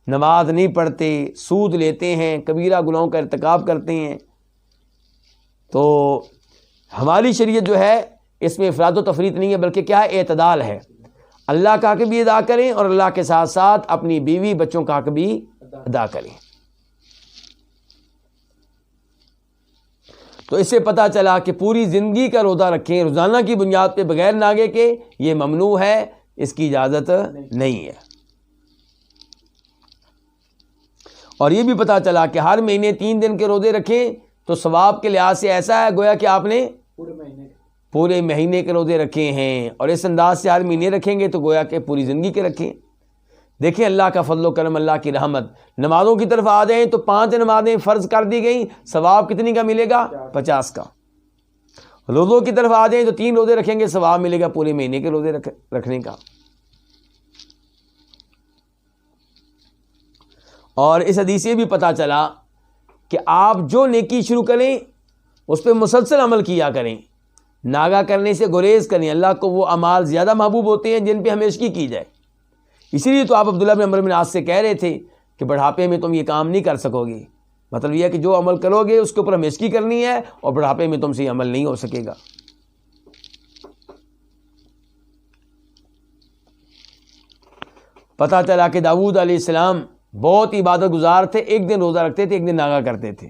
نماز نہیں پڑھتے، سود لیتے ہیں، کبیرہ گناہوں کا ارتکاب کرتے ہیں. تو ہماری شریعت جو ہے اس میں افراط و تفریط نہیں ہے، بلکہ کیا ہے؟ اعتدال ہے. اللہ کا حق بھی ادا کریں اور اللہ کے ساتھ ساتھ اپنی بیوی بچوں کا حق بھی ادا کریں. تو اس سے پتہ چلا کہ پوری زندگی کا روزہ رکھیں روزانہ کی بنیاد پہ بغیر ناگے کے، یہ ممنوع ہے، اس کی اجازت نہیں ہے. اور یہ بھی پتہ چلا کہ ہر مہینے 3 دن کے روزے رکھیں تو ثواب کے لحاظ سے ایسا ہے گویا کہ آپ نے پورے مہینے کے روزے رکھے ہیں، اور اس انداز سے ہر مہینے رکھیں گے تو گویا کہ پوری زندگی کے رکھیں. دیکھیں اللہ کا فضل و کرم، اللہ کی رحمت. نمازوں کی طرف آ جائیں تو 5 نمازیں فرض کر دی گئیں، ثواب کتنی کا ملے گا؟ 50 کا. روزوں کی طرف آ جائیں تو 3 روزے رکھیں گے، ثواب ملے گا پورے مہینے کے روزے رکھنے کا. اور اس حدیث سے بھی پتہ چلا کہ آپ جو نیکی شروع کریں اس پہ مسلسل عمل کیا کریں، ناگا کرنے سے گریز کریں. اللہ کو وہ اعمال زیادہ محبوب ہوتے ہیں جن پہ ہمیشگی کی جائے. اسی لیے تو آپ عبداللہ بن عمر بن عاص سے کہہ رہے تھے کہ بڑھاپے میں تم یہ کام نہیں کر سکو گے. مطلب یہ ہے کہ جو عمل کرو گے اس کے اوپر ہمیشگی کرنی ہے، اور بڑھاپے میں تم سے یہ عمل نہیں ہو سکے گا. پتہ چلا کہ داؤد علیہ السلام بہت عبادت گزار تھے، ایک دن روزہ رکھتے تھے، ایک دن ناگا کرتے تھے،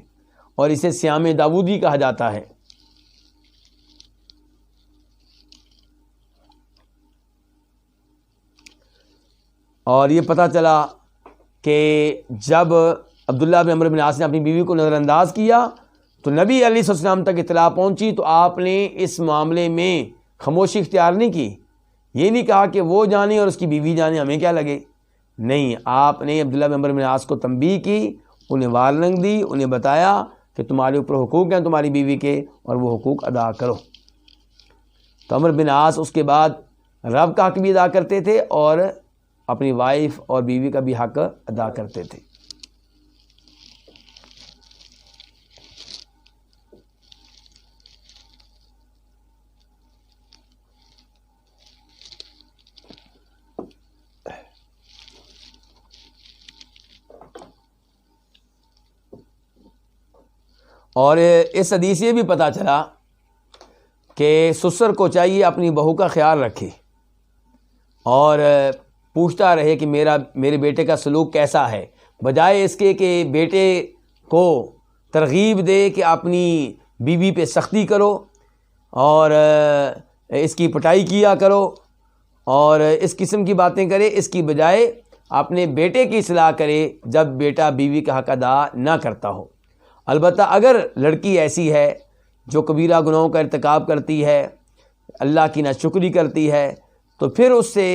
اور اسے صیام داؤدی کہا جاتا ہے. اور یہ پتہ چلا کہ جب عبداللہ بن عمر بن عاص نے اپنی بیوی کو نظر انداز کیا تو نبی علیہ السلام تک اطلاع پہنچی، تو آپ نے اس معاملے میں خاموشی اختیار نہیں کی. یہ نہیں کہا کہ وہ جانے اور اس کی بیوی جانے، ہمیں کیا لگے، نہیں، آپ نے عبداللہ بن عمرو بن عاص کو تنبیہ کی، انہیں وارننگ دی، انہیں بتایا کہ تمہارے اوپر حقوق ہیں تمہاری بیوی کے، اور وہ حقوق ادا کرو۔ تو عمرو بن عاص اس کے بعد رب کا حق بھی ادا کرتے تھے اور اپنی وائف اور بیوی کا بھی حق ادا کرتے تھے۔ اور اس حدیث سے بھی پتہ چلا کہ سسر کو چاہیے اپنی بہو کا خیال رکھے اور پوچھتا رہے کہ میرے بیٹے کا سلوک کیسا ہے، بجائے اس کے کہ بیٹے کو ترغیب دے کہ اپنی بیوی پہ سختی کرو اور اس کی پٹائی کیا کرو اور اس قسم کی باتیں کرے، اس کی بجائے اپنے بیٹے کی اصلاح کرے جب بیٹا بیوی کا حق ادا نہ کرتا ہو۔ البتہ اگر لڑکی ایسی ہے جو کبیرہ گناہوں کا ارتکاب کرتی ہے، اللہ کی ناشکری کرتی ہے، تو پھر اس سے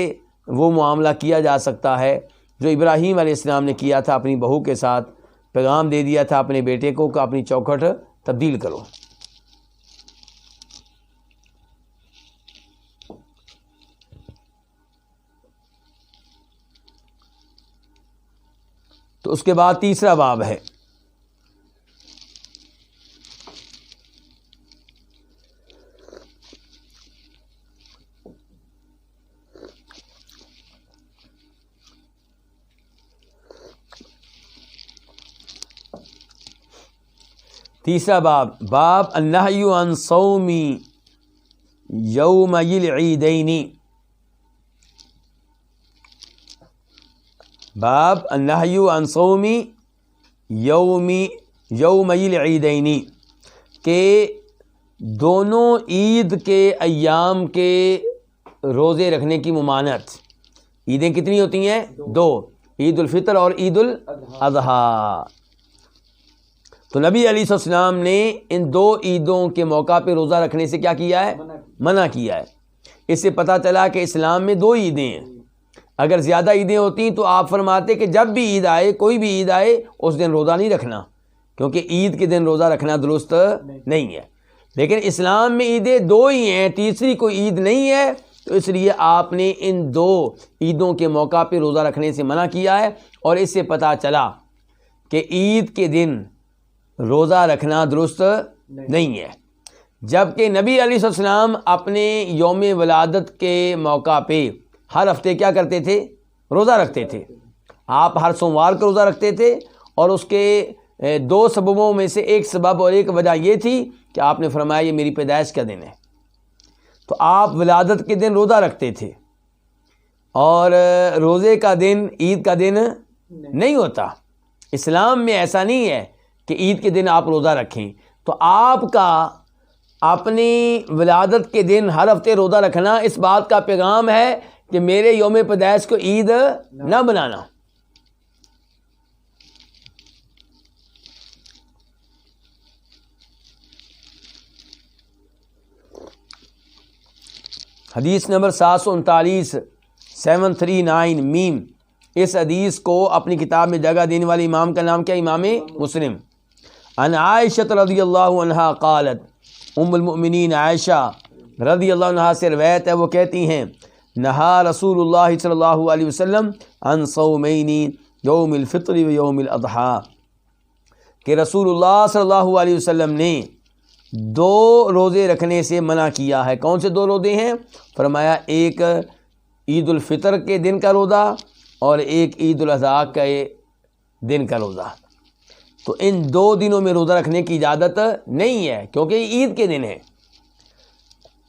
وہ معاملہ کیا جا سکتا ہے جو ابراہیم علیہ السلام نے کیا تھا، اپنی بہو کے ساتھ پیغام دے دیا تھا اپنے بیٹے کو کہ اپنی چوکھٹ تبدیل کرو۔ تو اس کے بعد تیسرا باب ہے، تیسرا باب النہی عن صوم یومی العیدین، باب النہی عن صوم یومی العیدین، کہ دونوں عید کے ایام کے روزے رکھنے کی ممانعت۔ عیدیں کتنی ہوتی ہیں؟ دو، عید الفطر اور عید الاضحیٰ۔ تو نبی علیہ السلام نے ان دو عیدوں کے موقع پہ روزہ رکھنے سے کیا کیا ہے؟ منع کیا ہے۔ اس سے پتہ چلا کہ اسلام میں دو عیدیں ہیں، اگر زیادہ عیدیں ہوتی تو آپ فرماتے کہ جب بھی عید آئے، کوئی بھی عید آئے، اس دن روزہ نہیں رکھنا، کیونکہ عید کے دن روزہ رکھنا درست نہیں ہے۔ لیکن اسلام میں عیدیں دو ہی ہیں، تیسری کوئی عید نہیں ہے، تو اس لیے آپ نے ان دو عیدوں کے موقع پہ روزہ رکھنے سے منع کیا ہے۔ اور اس سے پتہ چلا کہ عید کے دن روزہ رکھنا درست نہیں ہے، جبکہ نبی علیہ السلام اپنے یوم ولادت کے موقع پہ ہر ہفتے کیا کرتے تھے؟ روزہ رکھتے تھے۔ آپ ہر سوموار کو روزہ رکھتے تھے، اور اس کے دو سببوں میں سے ایک سبب اور ایک وجہ یہ تھی کہ آپ نے فرمایا یہ میری پیدائش کا دن ہے، تو آپ ولادت کے دن روزہ رکھتے تھے، اور روزے کا دن عید کا دن نہیں ہوتا۔ اسلام میں ایسا نہیں ہے کہ عید کے دن آپ روزہ رکھیں، تو آپ کا اپنی ولادت کے دن ہر ہفتے روزہ رکھنا اس بات کا پیغام ہے کہ میرے یوم پیدائش کو عید نہ بنانا۔ حدیث نمبر 739 739 میم، اس حدیث کو اپنی کتاب میں جگہ دینے والے امام کا نام کیا؟ امام مسلم۔ عن عائشہ رضی اللہ عنہا قالت، ام المؤمنین عائشہ رضی اللہ عنہا سے روایت ہے، وہ کہتی ہیں نہا رسول اللہ صلی اللہ علیہ وسلم عن صومین یوم الفطر و یوم الاضحیٰ، کہ رسول اللہ صلی اللہ علیہ وسلم نے دو روزے رکھنے سے منع کیا ہے۔ کون سے دو روزے ہیں؟ فرمایا ایک عید الفطر کے دن کا روزہ اور ایک عید الاضحیٰ کے دن کا روزہ۔ تو ان دو دنوں میں روزہ رکھنے کی اجازت نہیں ہے، کیونکہ یہ عید کے دن ہے۔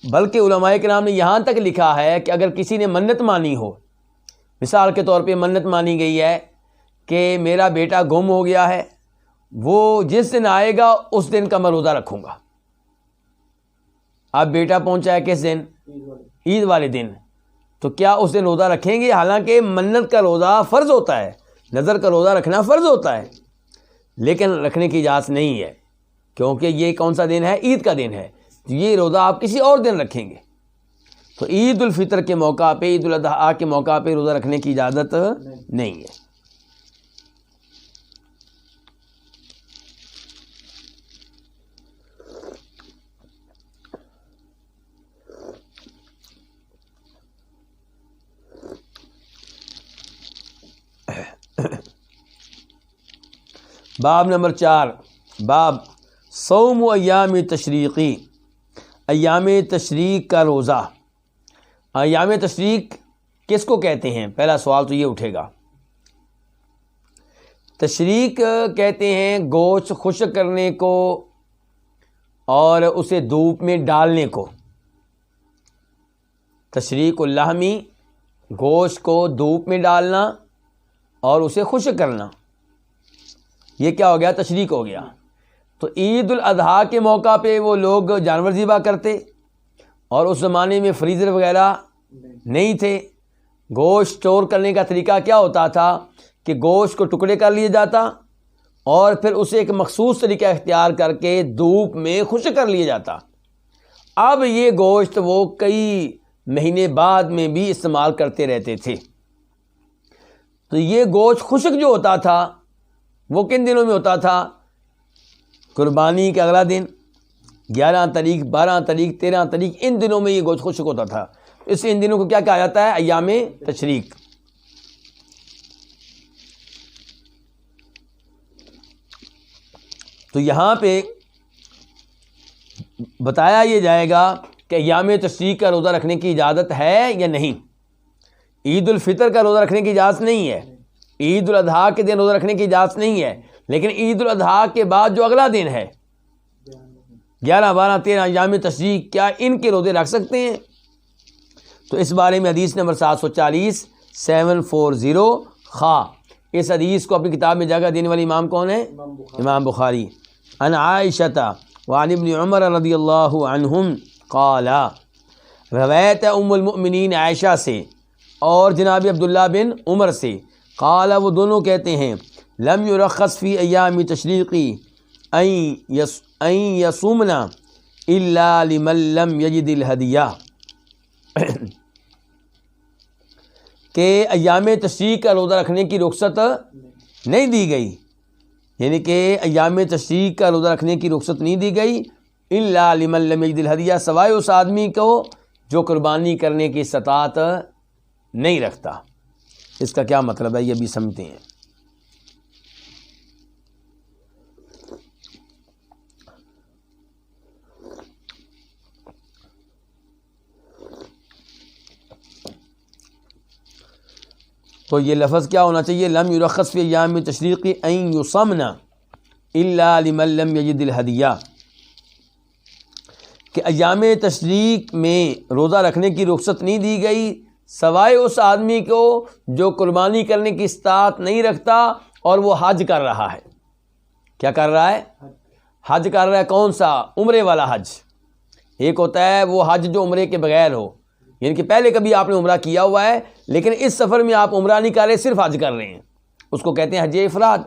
بلکہ علماء کرام نے یہاں تک لکھا ہے کہ اگر کسی نے منت مانی ہو، مثال کے طور پہ منت مانی گئی ہے کہ میرا بیٹا گم ہو گیا ہے، وہ جس دن آئے گا اس دن کا میں روزہ رکھوں گا۔ اب بیٹا پہنچا ہے کس دن؟ عید والے دن، تو کیا اس دن روزہ رکھیں گے؟ حالانکہ منت کا روزہ فرض ہوتا ہے، نظر کا روزہ رکھنا فرض ہوتا ہے، لیکن رکھنے کی اجازت نہیں ہے، کیونکہ یہ کون سا دن ہے؟ عید کا دن ہے۔ یہ روزہ آپ کسی اور دن رکھیں گے۔ تو عید الفطر کے موقع پہ، عید الاضحیٰ کے موقع پہ روزہ رکھنے کی اجازت نہیں ہے۔ باب نمبر 4، باب صوم ایام تشریقی، ایام تشریق کا روزہ۔ ایام تشریق کس کو کہتے ہیں؟ پہلا سوال تو یہ اٹھے گا۔ تشریق کہتے ہیں گوشت خشک کرنے کو اور اسے دھوپ میں ڈالنے کو۔ تشریق اللحمی، گوشت کو دھوپ میں ڈالنا اور اسے خشک کرنا، یہ کیا ہو گیا؟ تشریق ہو گیا۔ تو عید الاضحیٰ کے موقع پہ وہ لوگ جانور ذبح کرتے، اور اس زمانے میں فریزر وغیرہ نہیں تھے۔ گوشت اسٹور کرنے کا طریقہ کیا ہوتا تھا کہ گوشت کو ٹکڑے کر لیا جاتا اور پھر اسے ایک مخصوص طریقہ اختیار کر کے دھوپ میں خشک کر لیا جاتا۔ اب یہ گوشت وہ کئی مہینے بعد میں بھی استعمال کرتے رہتے تھے۔ تو یہ گوشت خشک جو ہوتا تھا وہ کن دنوں میں ہوتا تھا؟ قربانی کے اگلا دن، 11 تاریخ، 12 تاریخ، 13 تاریخ، ان دنوں میں یہ گوشت خشک ہوتا تھا۔ اس ان دنوں کو کیا کہا جاتا ہے؟ ایام تشریق۔ تو یہاں پہ بتایا یہ جائے گا کہ ایام تشریق کا روزہ رکھنے کی اجازت ہے یا نہیں۔ عید الفطر کا روزہ رکھنے کی اجازت نہیں ہے، عید الاضحیٰ کے دن روزہ رکھنے کی اجازت نہیں ہے، لیکن عید الاضحیٰ کے بعد جو اگلا دن ہے 11، 12، 13 ایام تشریق، کیا ان کے روزے رکھ سکتے ہیں؟ تو اس بارے میں حدیث نمبر 740 740 خواہ اس حدیث کو اپنی کتاب میں جگہ دینے والے امام کون ہیں؟ امام بخاری۔ عن عائشہ وعن ابن عمر رضی اللہ عنہم قال، روایت ام المؤمنین عائشہ سے اور جناب عبداللہ بن عمر سے، قال وہ دونوں کہتے ہیں، لم یرخص فی ایام تشریقی ان یصومنا الا لمن لم یجد الہدیہ، کہ ایام تشریق کا روزہ رکھنے کی رخصت نہیں دی گئی، یعنی کہ ایام تشریق کا روزہ رکھنے کی رخصت نہیں دی گئی الا لمن لم یجد الہدیہ، سوائے اس آدمی کو جو قربانی کرنے کی استطاعت نہیں رکھتا۔ اس کا کیا مطلب ہے یہ بھی سمجھتے ہیں۔ تو یہ لفظ کیا ہونا چاہیے؟ لم یرخص فی ایام تشریقی ان یصمنا الا لمن لم یجد الہدیہ، کہ ایام تشریق میں روزہ رکھنے کی رخصت نہیں دی گئی سوائے اس آدمی کو جو قربانی کرنے کی استطاعت نہیں رکھتا اور وہ حج کر رہا ہے۔ کیا کر رہا ہے؟ حج کر رہا ہے۔ کون سا؟ عمرے والا حج۔ ایک ہوتا ہے وہ حج جو عمرے کے بغیر ہو، یعنی کہ پہلے کبھی آپ نے عمرہ کیا ہوا ہے لیکن اس سفر میں آپ عمرہ نہیں کر رہے، صرف حج کر رہے ہیں، اس کو کہتے ہیں حج افراد۔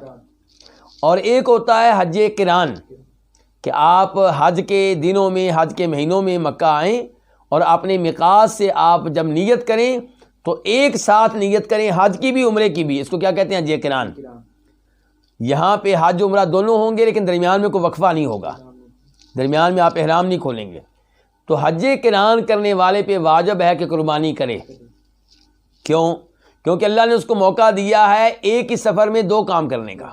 اور ایک ہوتا ہے حج قران، کہ آپ حج کے دنوں میں، حج کے مہینوں میں مکہ آئیں اور اپنے میقات سے آپ جب نیت کریں تو ایک ساتھ نیت کریں، حج کی بھی عمرے کی بھی، اس کو کیا کہتے ہیں؟ حج قران۔ یہاں پہ حج عمرہ دونوں ہوں گے لیکن درمیان میں کوئی وقفہ نہیں ہوگا، درمیان میں آپ احرام نہیں کھولیں گے۔ تو حج قران کرنے والے پہ واجب ہے کہ قربانی کرے۔ کیوں؟ کیونکہ اللہ نے اس کو موقع دیا ہے ایک ہی سفر میں 2 کام کرنے کا،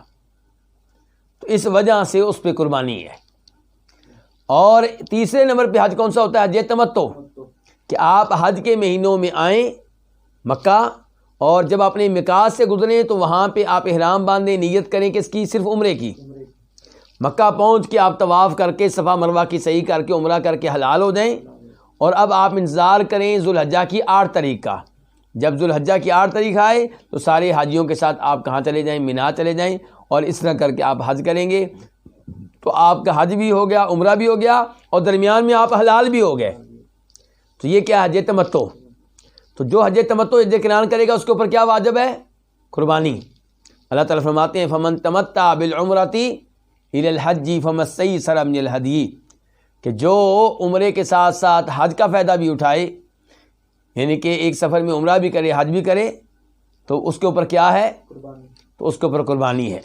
تو اس وجہ سے اس پہ قربانی ہے۔ اور تیسرے نمبر پہ حج کون سا ہوتا ہے؟ حج تمتع، کہ آپ حج کے مہینوں میں آئیں مکہ اور جب اپنے میقات سے گزریں تو وہاں پہ آپ احرام باندھیں، نیت کریں کس کی؟ صرف عمرے کی۔ مکہ پہنچ کے آپ طواف کر کے صفا مروہ کی سعی کر کے عمرہ کر کے حلال ہو جائیں، اور اب آپ انتظار کریں ذوالحجہ کی 8 تاریخ کا۔ جب ذوالحجہ کی 8 تاریخ آئے تو سارے حاجیوں کے ساتھ آپ کہاں چلے جائیں؟ مینا چلے جائیں، اور اس طرح کر کے آپ حج کریں گے، تو آپ کا حج بھی ہو گیا، عمرہ بھی ہو گیا، اور درمیان میں آپ حلال بھی ہو گئے۔ تو یہ کیا ہے؟ حج تمتع۔ تو جو حج تمتع حج قران کرے گا اس کے اوپر کیا واجب ہے؟ قربانی۔ اللہ تعالیٰ فرماتے ہیں فمن تمتع بالعمرۃ الی الحج فما استیسر من الہدی، کہ جو عمرے کے ساتھ ساتھ حج کا فائدہ بھی اٹھائے، یعنی کہ ایک سفر میں عمرہ بھی کرے حج بھی کرے تو اس کے اوپر کیا ہے؟ تو اس کے اوپر قربانی ہے۔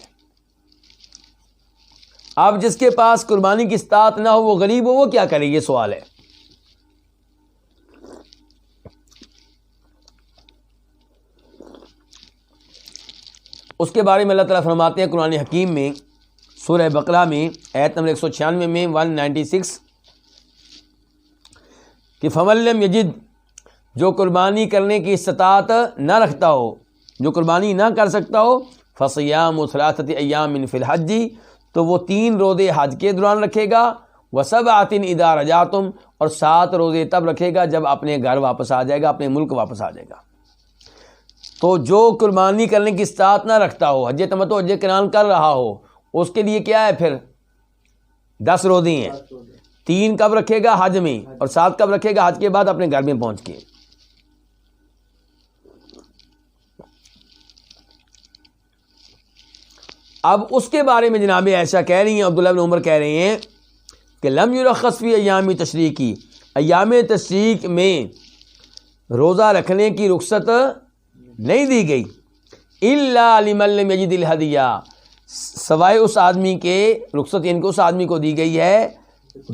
اب جس کے پاس قربانی کی استطاعت نہ ہو، وہ غریب ہو، وہ کیا کرے؟ یہ سوال ہے۔ اس کے بارے میں اللہ تعالیٰ فرماتے ہیں قرآن حکیم میں سورہ بقرہ میں آیت نمبر 196 میں 196 کہ فَمَن لَّمْ یَجِدْ، جو قربانی کرنے کی استطاعت نہ رکھتا ہو، جو قربانی نہ کر سکتا ہو، فَصِيَامُ ثَلَاثَةِ أَيَّامٍ فِي الْحَجِّ، تو وہ 3 روزے حج کے دوران رکھے گا، وَسَبْعَةٍ إِذَا رَجَعْتُمْ، اور 7 روزے تب رکھے گا جب اپنے گھر واپس آ جائے گا، اپنے ملک واپس آ جائے گا۔ تو جو قربانی کرنے کی استطاعت نہ رکھتا ہو، حج تمتع حج قران کر رہا ہو، اس کے لیے کیا ہے پھر 10 روزے ہیں۔ 3 کب رکھے گا؟ حج میں، اور 7 کب رکھے گا؟ حج کے بعد اپنے گھر میں پہنچ کے۔ اب اس کے بارے میں جناب عائشہ کہہ رہی ہیں، عبداللہ بن عمر کہہ رہے ہیں کہ لم یرخص فی ایام تشریق، ایام تشریق میں روزہ رکھنے کی رخصت نہیں دی گئی، الا لمن لم یجد الہدیہ، سوائے اس آدمی کے، رخصت ان کو اس آدمی کو دی گئی ہے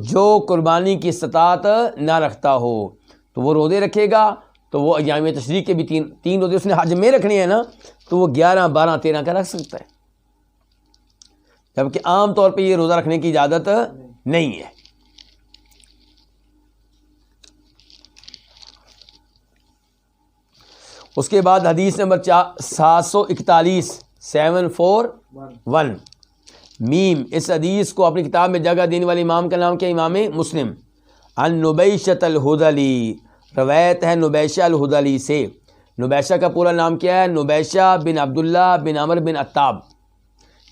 جو قربانی کی استطاعت نہ رکھتا ہو، تو وہ روزے رکھے گا۔ تو وہ ایام تشریق کے بھی تین روزے اس نے حج میں رکھنے ہیں نا، تو وہ 11، 12، 13 کا رکھ سکتا ہے، جبکہ عام طور پہ یہ روزہ رکھنے کی اجازت نہیں ہے۔ اس کے بعد حدیث نمبر 741 741 میم، اس حدیث کو اپنی کتاب میں جگہ دینے والے امام کا نام کیا؟ امام مسلم۔ عن نبیشۃ الہذلی، روایت ہے نبیشہ الہذلی سے۔ نبیشہ کا پورا نام کیا ہے؟ نبیشہ بن عبداللہ بن عمر بن عتاب،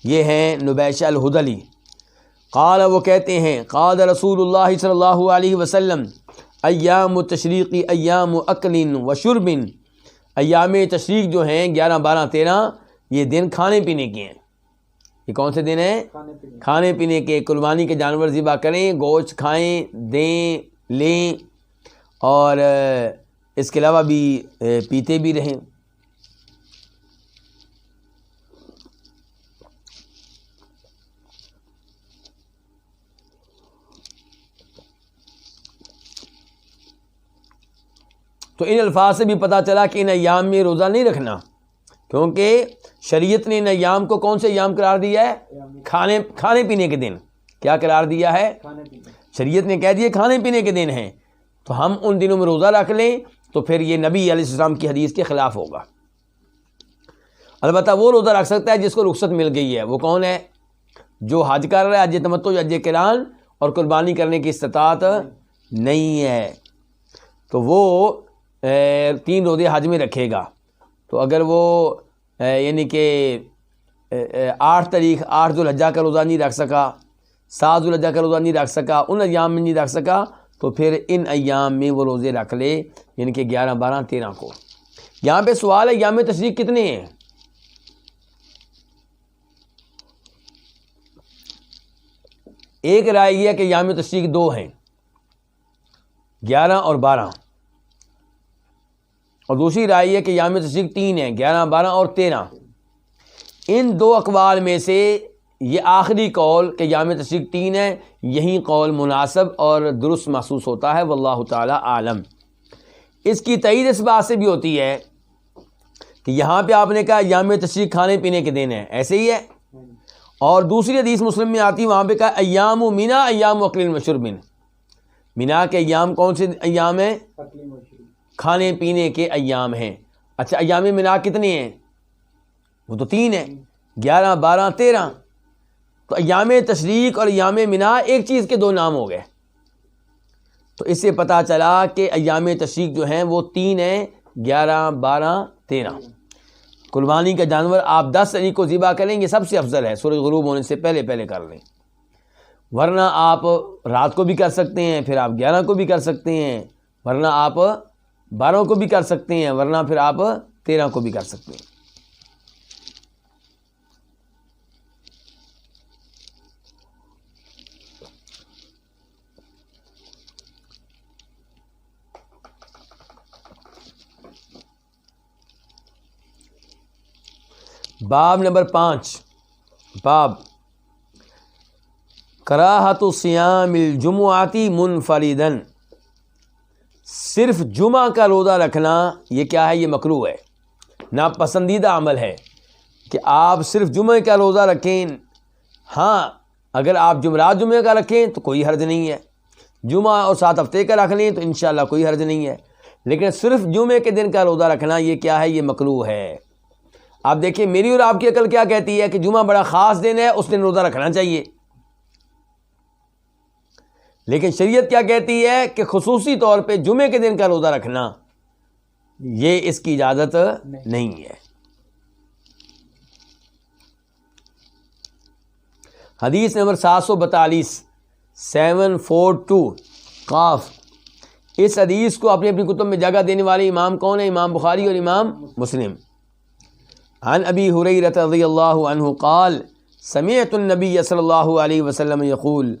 یہ ہیں نبیشہ الہذلی۔ قال، وہ کہتے ہیں قال رسول اللہ صلی اللہ علیہ وسلم ایام التشریق ایام اکل و شرب، ایام تشریق جو ہیں 11، 12، 13، یہ دن کھانے پینے کے ہیں۔ یہ کون سے دن ہیں؟ کھانے پینے کے۔ قربانی کے جانور ذبح کریں، گوشت کھائیں، دیں، لیں، اور اس کے علاوہ بھی پیتے بھی رہیں۔ تو ان الفاظ سے بھی پتہ چلا کہ ان ایام میں روزہ نہیں رکھنا، کیونکہ شریعت نے ان ایام کو کون سے ایام قرار دیا ہے؟ کھانے پینے کے دن۔ کیا قرار دیا ہے؟ شریعت نے کہہ دیا کھانے پینے کے دن ہیں، تو ہم ان دنوں میں روزہ رکھ لیں تو پھر یہ نبی علیہ السلام کی حدیث کے خلاف ہوگا۔ البتہ وہ روزہ رکھ سکتا ہے جس کو رخصت مل گئی ہے۔ وہ کون ہے؟ جو حج کر رہا ہے، حج تمتع، حج قران، اور قربانی کرنے کی استطاعت نہیں ہے، تو وہ 3 روزے حج میں رکھے گا۔ تو اگر وہ یعنی کہ 8 تاریخ 8 ذوالحجہ کا روزہ نہیں رکھ سکا، 7 ذوالحجہ کا روزہ نہیں رکھ سکا، ان ایام میں نہیں رکھ سکا، تو پھر ان ایام میں وہ روزے رکھ لے، یعنی کہ 11، 12، 13 کو۔ یہاں پہ سوال ہے ایام تشریق کتنے ہیں؟ ایک رائے یہ ہے کہ ایام تشریق 2 ہیں، 11 اور 12، اور دوسری رائے یہ کہ ایام تشریق 3 ہیں، 11، 12 اور 13۔ ان 2 اقوال میں سے یہ آخری قول کہ ایام تشریق 3 ہے، یہی قول مناسب اور درست محسوس ہوتا ہے، واللہ تعالی عالم۔ اس کی تائید اس بات سے بھی ہوتی ہے کہ یہاں پہ آپ نے کہا ایام تشریق کھانے پینے کے دن ہیں، ایسے ہی ہے، اور دوسری حدیث مسلم میں آتی ہے، وہاں پہ کہا ایام مینا ایام اکل و شرب، مینا کے ایام کون سے ایام ہیں؟ کھانے پینے کے ایام ہیں۔ اچھا، ایام مینا کتنے ہیں؟ وہ تو 3 ہیں، 11، 12، 13۔ تو ایام تشریق اور ایام مینا ایک چیز کے 2 نام ہو گئے۔ تو اس سے پتہ چلا کہ ایام تشریق جو ہیں وہ 3 ہیں، 11، 12، 13۔ قربانی کا جانور آپ 10 تاریخ کو ذبح کریں گے، سب سے افضل ہے، سورج غروب ہونے سے پہلے کر لیں، ورنہ آپ رات کو بھی کر سکتے ہیں، پھر آپ 11 کو بھی کر سکتے ہیں، ورنہ آپ 12 کو بھی کر سکتے ہیں، ورنہ پھر آپ 13 کو بھی کر سکتے ہیں۔ باب نمبر 5، باب کراہت صیام الجمعۃ منفردا، صرف جمعہ کا روزہ رکھنا یہ کیا ہے؟ یہ مکروہ ہے، ناپسندیدہ عمل ہے کہ آپ صرف جمعہ کا روزہ رکھیں۔ ہاں اگر آپ جمعرات جمعہ کا رکھیں تو کوئی حرج نہیں ہے، جمعہ اور 7 ہفتے کا رکھ لیں تو انشاءاللہ کوئی حرج نہیں ہے، لیکن صرف جمعے کے دن کا روزہ رکھنا یہ کیا ہے؟ یہ مکروہ ہے۔ آپ دیکھیں میری اور آپ کی عقل کیا کہتی ہے کہ جمعہ بڑا خاص دن ہے، اس دن روزہ رکھنا چاہیے، لیکن شریعت کیا کہتی ہے کہ خصوصی طور پہ جمعے کے دن کا روزہ رکھنا یہ اس کی اجازت نہیں ہے۔ حدیث نمبر 742 742 قاف، اس حدیث کو اپنی اپنی کتب میں جگہ دینے والے امام کون ہیں؟ امام بخاری اور امام مسلم۔ عن ابی ہریرہ رضی اللہ عنہ قال سمعت النبی صلی اللہ علیہ وسلم یقول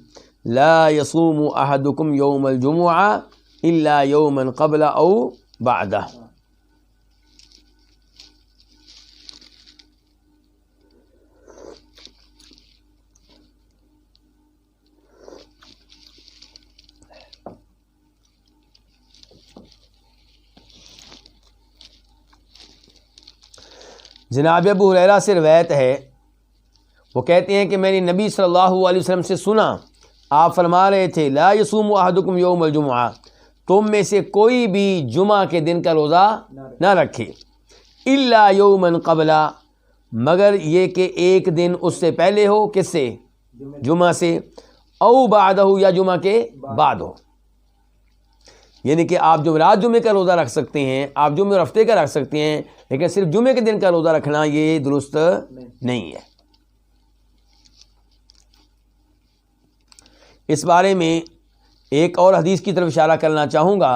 لا يصوم احدکم یوم الجمعہ الا یوما قبل او بعدہ۔ جناب ابو ہریرہ سے روایت ہے، وہ کہتے ہیں کہ میں نے نبی صلی اللہ علیہ وسلم سے سنا، آپ فرما رہے تھے لا یصوم احدکم یوم الجمعہ، تم میں سے کوئی بھی جمعہ کے دن کا روزہ نہ رکھے، الا یوما قبلا، مگر یہ کہ ایک دن اس سے پہلے ہو، کس سے؟ جمعہ سے، او بعدہ، یا جمعہ کے بعد ہو، یعنی کہ آپ جمعرات جمعے کا روزہ رکھ سکتے ہیں، آپ جمعے اور ہفتے کا رکھ سکتے ہیں، لیکن صرف جمعے کے دن کا روزہ رکھنا یہ درست نہیں ہے۔ اس بارے میں ایک اور حدیث کی طرف اشارہ کرنا چاہوں گا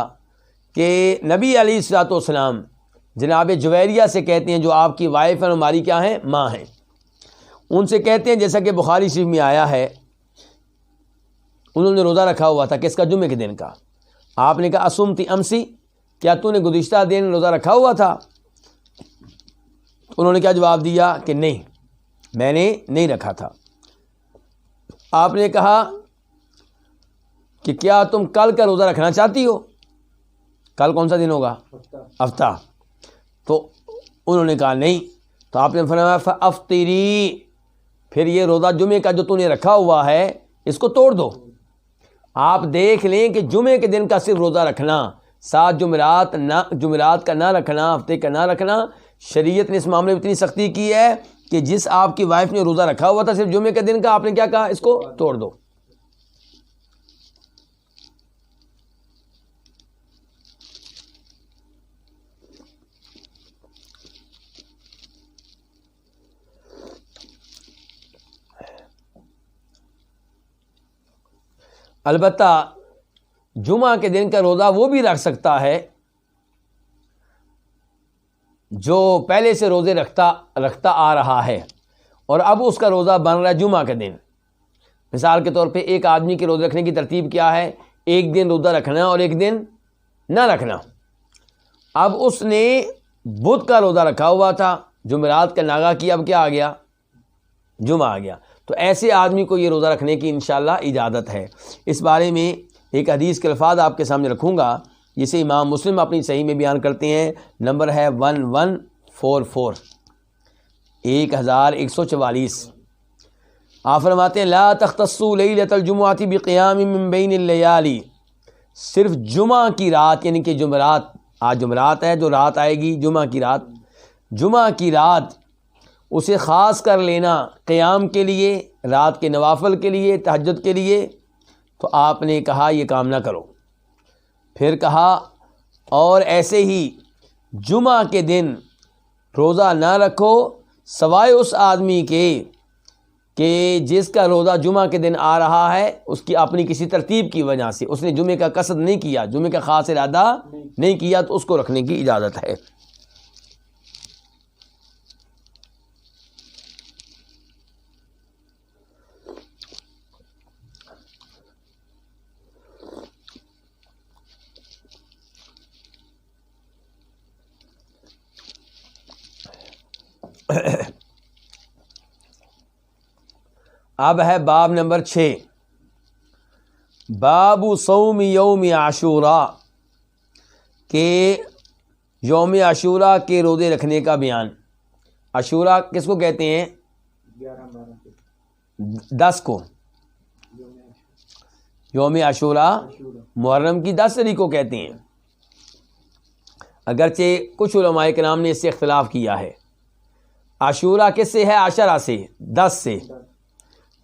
کہ نبی علیہ الصلوۃ والسلام جناب جویریہ سے کہتے ہیں، جو آپ کی وائف ہیں، ہماری کیا ہیں؟ ماں ہیں، ان سے کہتے ہیں جیسا کہ بخاری شریف میں آیا ہے، انہوں نے روزہ رکھا ہوا تھا کس کا؟ جمعے کے دن کا۔ آپ نے کہا اسمتی امسی، کیا تو نے گزشتہ دن روزہ رکھا ہوا تھا؟ انہوں نے کیا جواب دیا کہ نہیں، میں نے نہیں رکھا تھا۔ آپ نے کہا کہ کیا تم کل کا روزہ رکھنا چاہتی ہو؟ کل کون سا دن ہوگا؟ ہفتہ۔ تو انہوں نے کہا نہیں، تو آپ نے فرمایا فافطری، پھر یہ روزہ جمعے کا جو تو نے رکھا ہوا ہے اس کو توڑ دو۔ آپ دیکھ لیں کہ جمعے کے دن کا صرف روزہ رکھنا، 7 جمعرات کا نہ رکھنا، ہفتے کا نہ رکھنا، شریعت نے اس معاملے میں اتنی سختی کی ہے کہ جس آپ کی وائف نے روزہ رکھا ہوا تھا صرف جمعے کے دن کا، آپ نے کیا کہا؟ اس کو توڑ دو۔ البتہ جمعہ کے دن کا روزہ وہ بھی رکھ سکتا ہے جو پہلے سے روزے رکھتا آ رہا ہے اور اب اس کا روزہ بن رہا ہے جمعہ کے دن۔ مثال کے طور پہ ایک آدمی کے روزے رکھنے کی ترتیب کیا ہے؟ ایک دن روزہ رکھنا اور ایک دن نہ رکھنا۔ اب اس نے بدھ کا روزہ رکھا ہوا تھا، جمعرات کا ناغہ کیا، اب کیا آ گیا؟ جمعہ آ گیا، تو ایسے آدمی کو یہ روزہ رکھنے کی انشاءاللہ اجازت ہے۔ اس بارے میں ایک حدیث کے الفاظ آپ کے سامنے رکھوں گا، جسے امام مسلم اپنی صحیح میں بیان کرتے ہیں، نمبر ہے 1144 1144۔ آپ فرماتے ہیں لا تختصوا لیلۃ الجمعۃ بقیام من بین اللیالی، صرف جمعہ کی رات، یعنی کہ جمعرات، آج جمعرات ہے، جو رات آئے گی جمعہ کی رات اسے خاص کر لینا قیام کے لیے، رات کے نوافل کے لیے، تہجد کے لیے، تو آپ نے کہا یہ کام نہ کرو۔ پھر کہا اور ایسے ہی جمعہ کے دن روزہ نہ رکھو سوائے اس آدمی کے کہ جس کا روزہ جمعہ کے دن آ رہا ہے، اس کی اپنی کسی ترتیب کی وجہ سے اس نے جمعے کا قصد نہیں کیا، جمعے کا خاص ارادہ نہیں کیا، تو اس کو رکھنے کی اجازت ہے۔ اب ہے باب نمبر 6، باب صوم یوم عاشوراء، کہ یوم عاشوراء کے روزے رکھنے کا بیان۔ عاشوراء کس کو کہتے ہیں؟ 10 کو۔ یوم عاشوراء محرم کی 10 تاریخ کو کہتے ہیں، اگرچہ کچھ علماء کرام نے اس سے اختلاف کیا ہے۔ عاشوراء کس سے ہے؟ عشرہ سے، 10 سے۔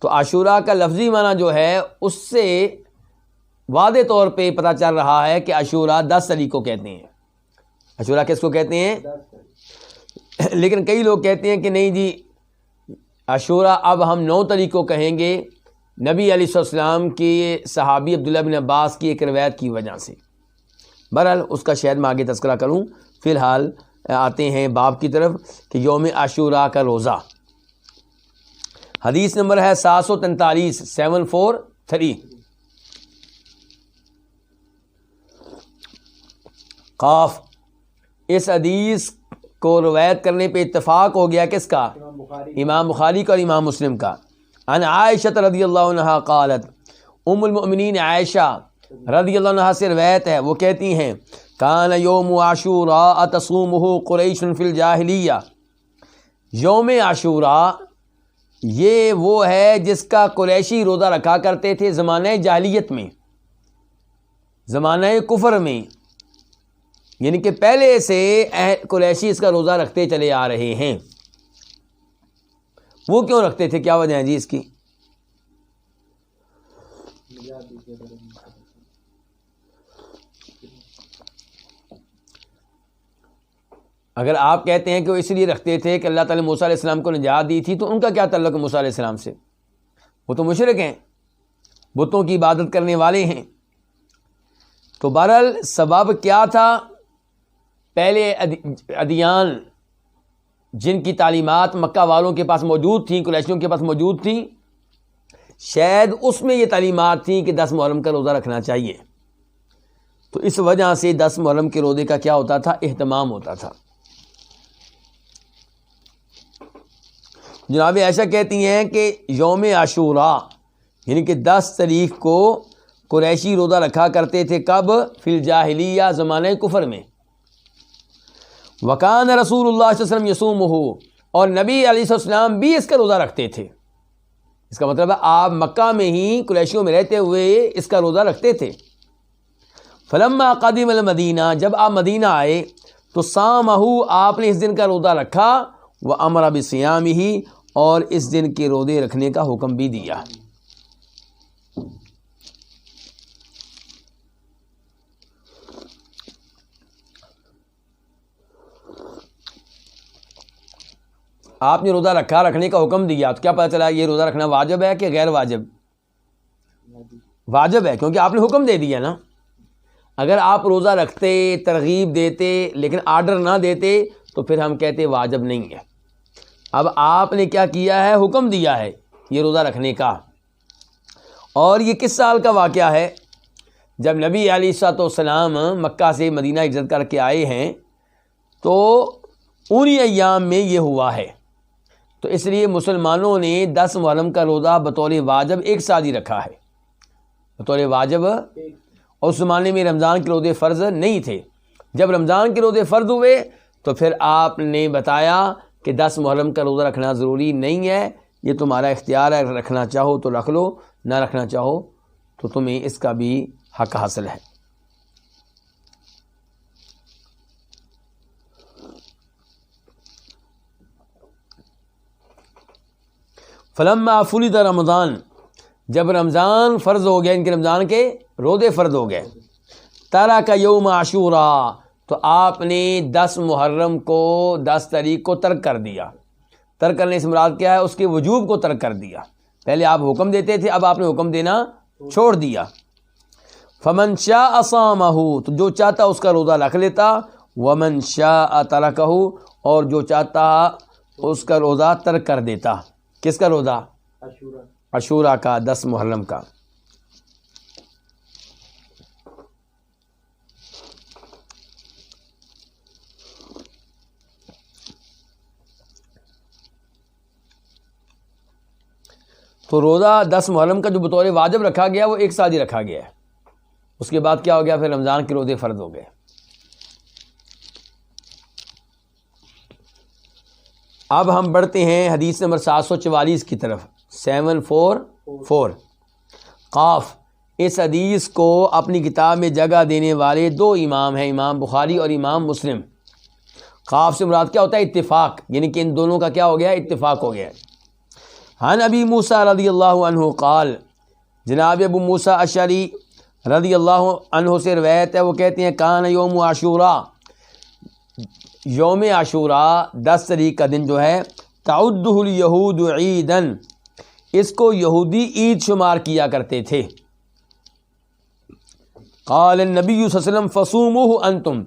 تو عاشوراء کا لفظی معنی جو ہے اس سے واضح طور پہ پتہ چل رہا ہے کہ عاشوراء 10 تاریخ کو کہتے ہیں۔ عاشوراء کس کو کہتے ہیں؟ لیکن کئی لوگ کہتے ہیں کہ نہیں جی، عاشوراء اب ہم 9 تاریخ کو کہیں گے، نبی علیہ السلام کی صحابی عبداللہ بن عباس کی ایک روایت کی وجہ سے۔ بہرحال اس کا شاید میں آگے تذکرہ کروں، فی الحال آتے ہیں باب کی طرف کہ یوم عاشوراء کا روزہ۔ حدیث نمبر ہے 743، 743۔ قاف، اس حدیث کو روایت کرنے پہ اتفاق ہو گیا کس کا؟ امام بخاری کا اور امام مسلم کا۔ عن عائشہ رضی اللہ عنہا قالت، ام المؤمنین عائشہ رضی اللہ عنہا سے روایت ہے، وہ کہتی ہیں کان یوم عاشوراء تصومہ قریش فی الجاہلیہ، یوم عاشوراء یہ وہ ہے جس کا قریشی روزہ رکھا کرتے تھے زمانہ جاہلیت میں، زمانہ کفر میں، یعنی کہ پہلے سے قریشی اس کا روزہ رکھتے چلے آ رہے ہیں۔ وہ کیوں رکھتے تھے؟ کیا وجہ ہے جی اس کی؟ اگر آپ کہتے ہیں کہ وہ اس لیے رکھتے تھے کہ اللہ تعالیٰ نے موسیٰ علیہ السلام کو نجات دی تھی، تو ان کا کیا تعلق ہے موسیٰ علیہ السلام سے؟ وہ تو مشرک ہیں، بتوں کی عبادت کرنے والے ہیں۔ تو بہرحال سبب کیا تھا؟ پہلے ادیان جن کی تعلیمات مکہ والوں کے پاس موجود تھیں، قریشیوں کے پاس موجود تھیں، شاید اس میں یہ تعلیمات تھیں کہ 10 محرم کا روزہ رکھنا چاہیے۔ تو اس وجہ سے 10 محرم کے روزے کا کیا ہوتا تھا؟ اہتمام ہوتا تھا۔ جناب عائشہ کہتی ہیں کہ یوم عاشوراء یعنی کہ 10 تاریخ کو قریشی روزہ رکھا کرتے تھے، کب؟ فی الجاہلیہ، زمانہ کفر میں۔ وکان رسول اللہ صلی اللہ علیہ وسلم یصومہ، اور نبی علیہ السلام بھی اس کا روزہ رکھتے تھے۔ اس کا مطلب ہے آپ مکہ میں ہی قریشیوں میں رہتے ہوئے اس کا روزہ رکھتے تھے۔ فلما قدم المدینہ، جب آپ مدینہ آئے تو صامہ، آپ نے اس دن کا روزہ رکھا، وامر بصیامہ، اور اس دن کے روزے رکھنے کا حکم بھی دیا۔ آپ نے روزہ رکھا، رکھنے کا حکم دیا، تو کیا پتہ چلا یہ روزہ رکھنا واجب ہے کہ غیر واجب؟ واجب ہے، کیونکہ آپ نے حکم دے دیا نا۔ اگر آپ روزہ رکھتے، ترغیب دیتے، لیکن آرڈر نہ دیتے تو پھر ہم کہتے واجب نہیں ہے۔ اب آپ نے کیا کیا ہے؟ حکم دیا ہے یہ روزہ رکھنے کا۔ اور یہ کس سال کا واقعہ ہے؟ جب نبی علیہ السلام مکہ سے مدینہ ہجرت کر کے آئے ہیں تو انہی ایام میں یہ ہوا ہے۔ تو اس لیے مسلمانوں نے 10 محرم کا روزہ بطور واجب ایک ساتھ ہی رکھا ہے، بطور واجب۔ اور اس زمانے میں رمضان کے روزے فرض نہیں تھے۔ جب رمضان کے روزے فرض ہوئے تو پھر آپ نے بتایا کہ 10 محرم کا روزہ رکھنا ضروری نہیں ہے، یہ تمہارا اختیار ہے، رکھنا چاہو تو رکھ لو، نہ رکھنا چاہو تو تمہیں اس کا بھی حق حاصل ہے۔ فلما فرض رمضان، جب رمضان فرض ہو گیا، ان کے رمضان کے روزے فرض ہو گئے، ترک یوم عاشوراء، تو آپ نے 10 محرم کو، 10 تاریخ کو ترک کر دیا۔ ترک کرنے سے مراد کیا ہے؟ اس کے وجوب کو ترک کر دیا۔ پہلے آپ حکم دیتے تھے، اب آپ نے حکم دینا چھوڑ دیا۔ فمن شاء صامہ، تو جو چاہتا اس کا روزہ رکھ لیتا، ومن شاء ترکہ، اور جو چاہتا اس کا روزہ ترک کر دیتا۔ کس کا روزہ؟ عاشوراء کا، 10 محرم کا۔ تو روزہ 10 محرم کا جو بطور واجب رکھا گیا وہ 1 سال ہی رکھا گیا ہے. اس کے بعد کیا ہو گیا؟ پھر رمضان کے روزے فرض ہو گئے. اب ہم بڑھتے ہیں حدیث نمبر 744 کی طرف. 744 قاف. اس حدیث کو اپنی کتاب میں جگہ دینے والے 2 امام ہیں، امام بخاری اور امام مسلم. قاف سے مراد کیا ہوتا ہے؟ اتفاق، یعنی کہ ان دونوں کا کیا ہو گیا؟ اتفاق ہو گیا. عن ابی موسیٰ رضی اللہ عنہ قال. جناب ابو موسیٰ اشعری رضی اللہ عنہ سے روایت ہے، وہ کہتے ہیں کان یوم عاشوراء، یوم عاشوراء 10 تاریخ کا دن جو ہے، تعدہ الیہود عیداً، اس کو یہودی عید شمار کیا کرتے تھے. قال النبی صلی اللہ علیہ وسلم فصوموہ انتم،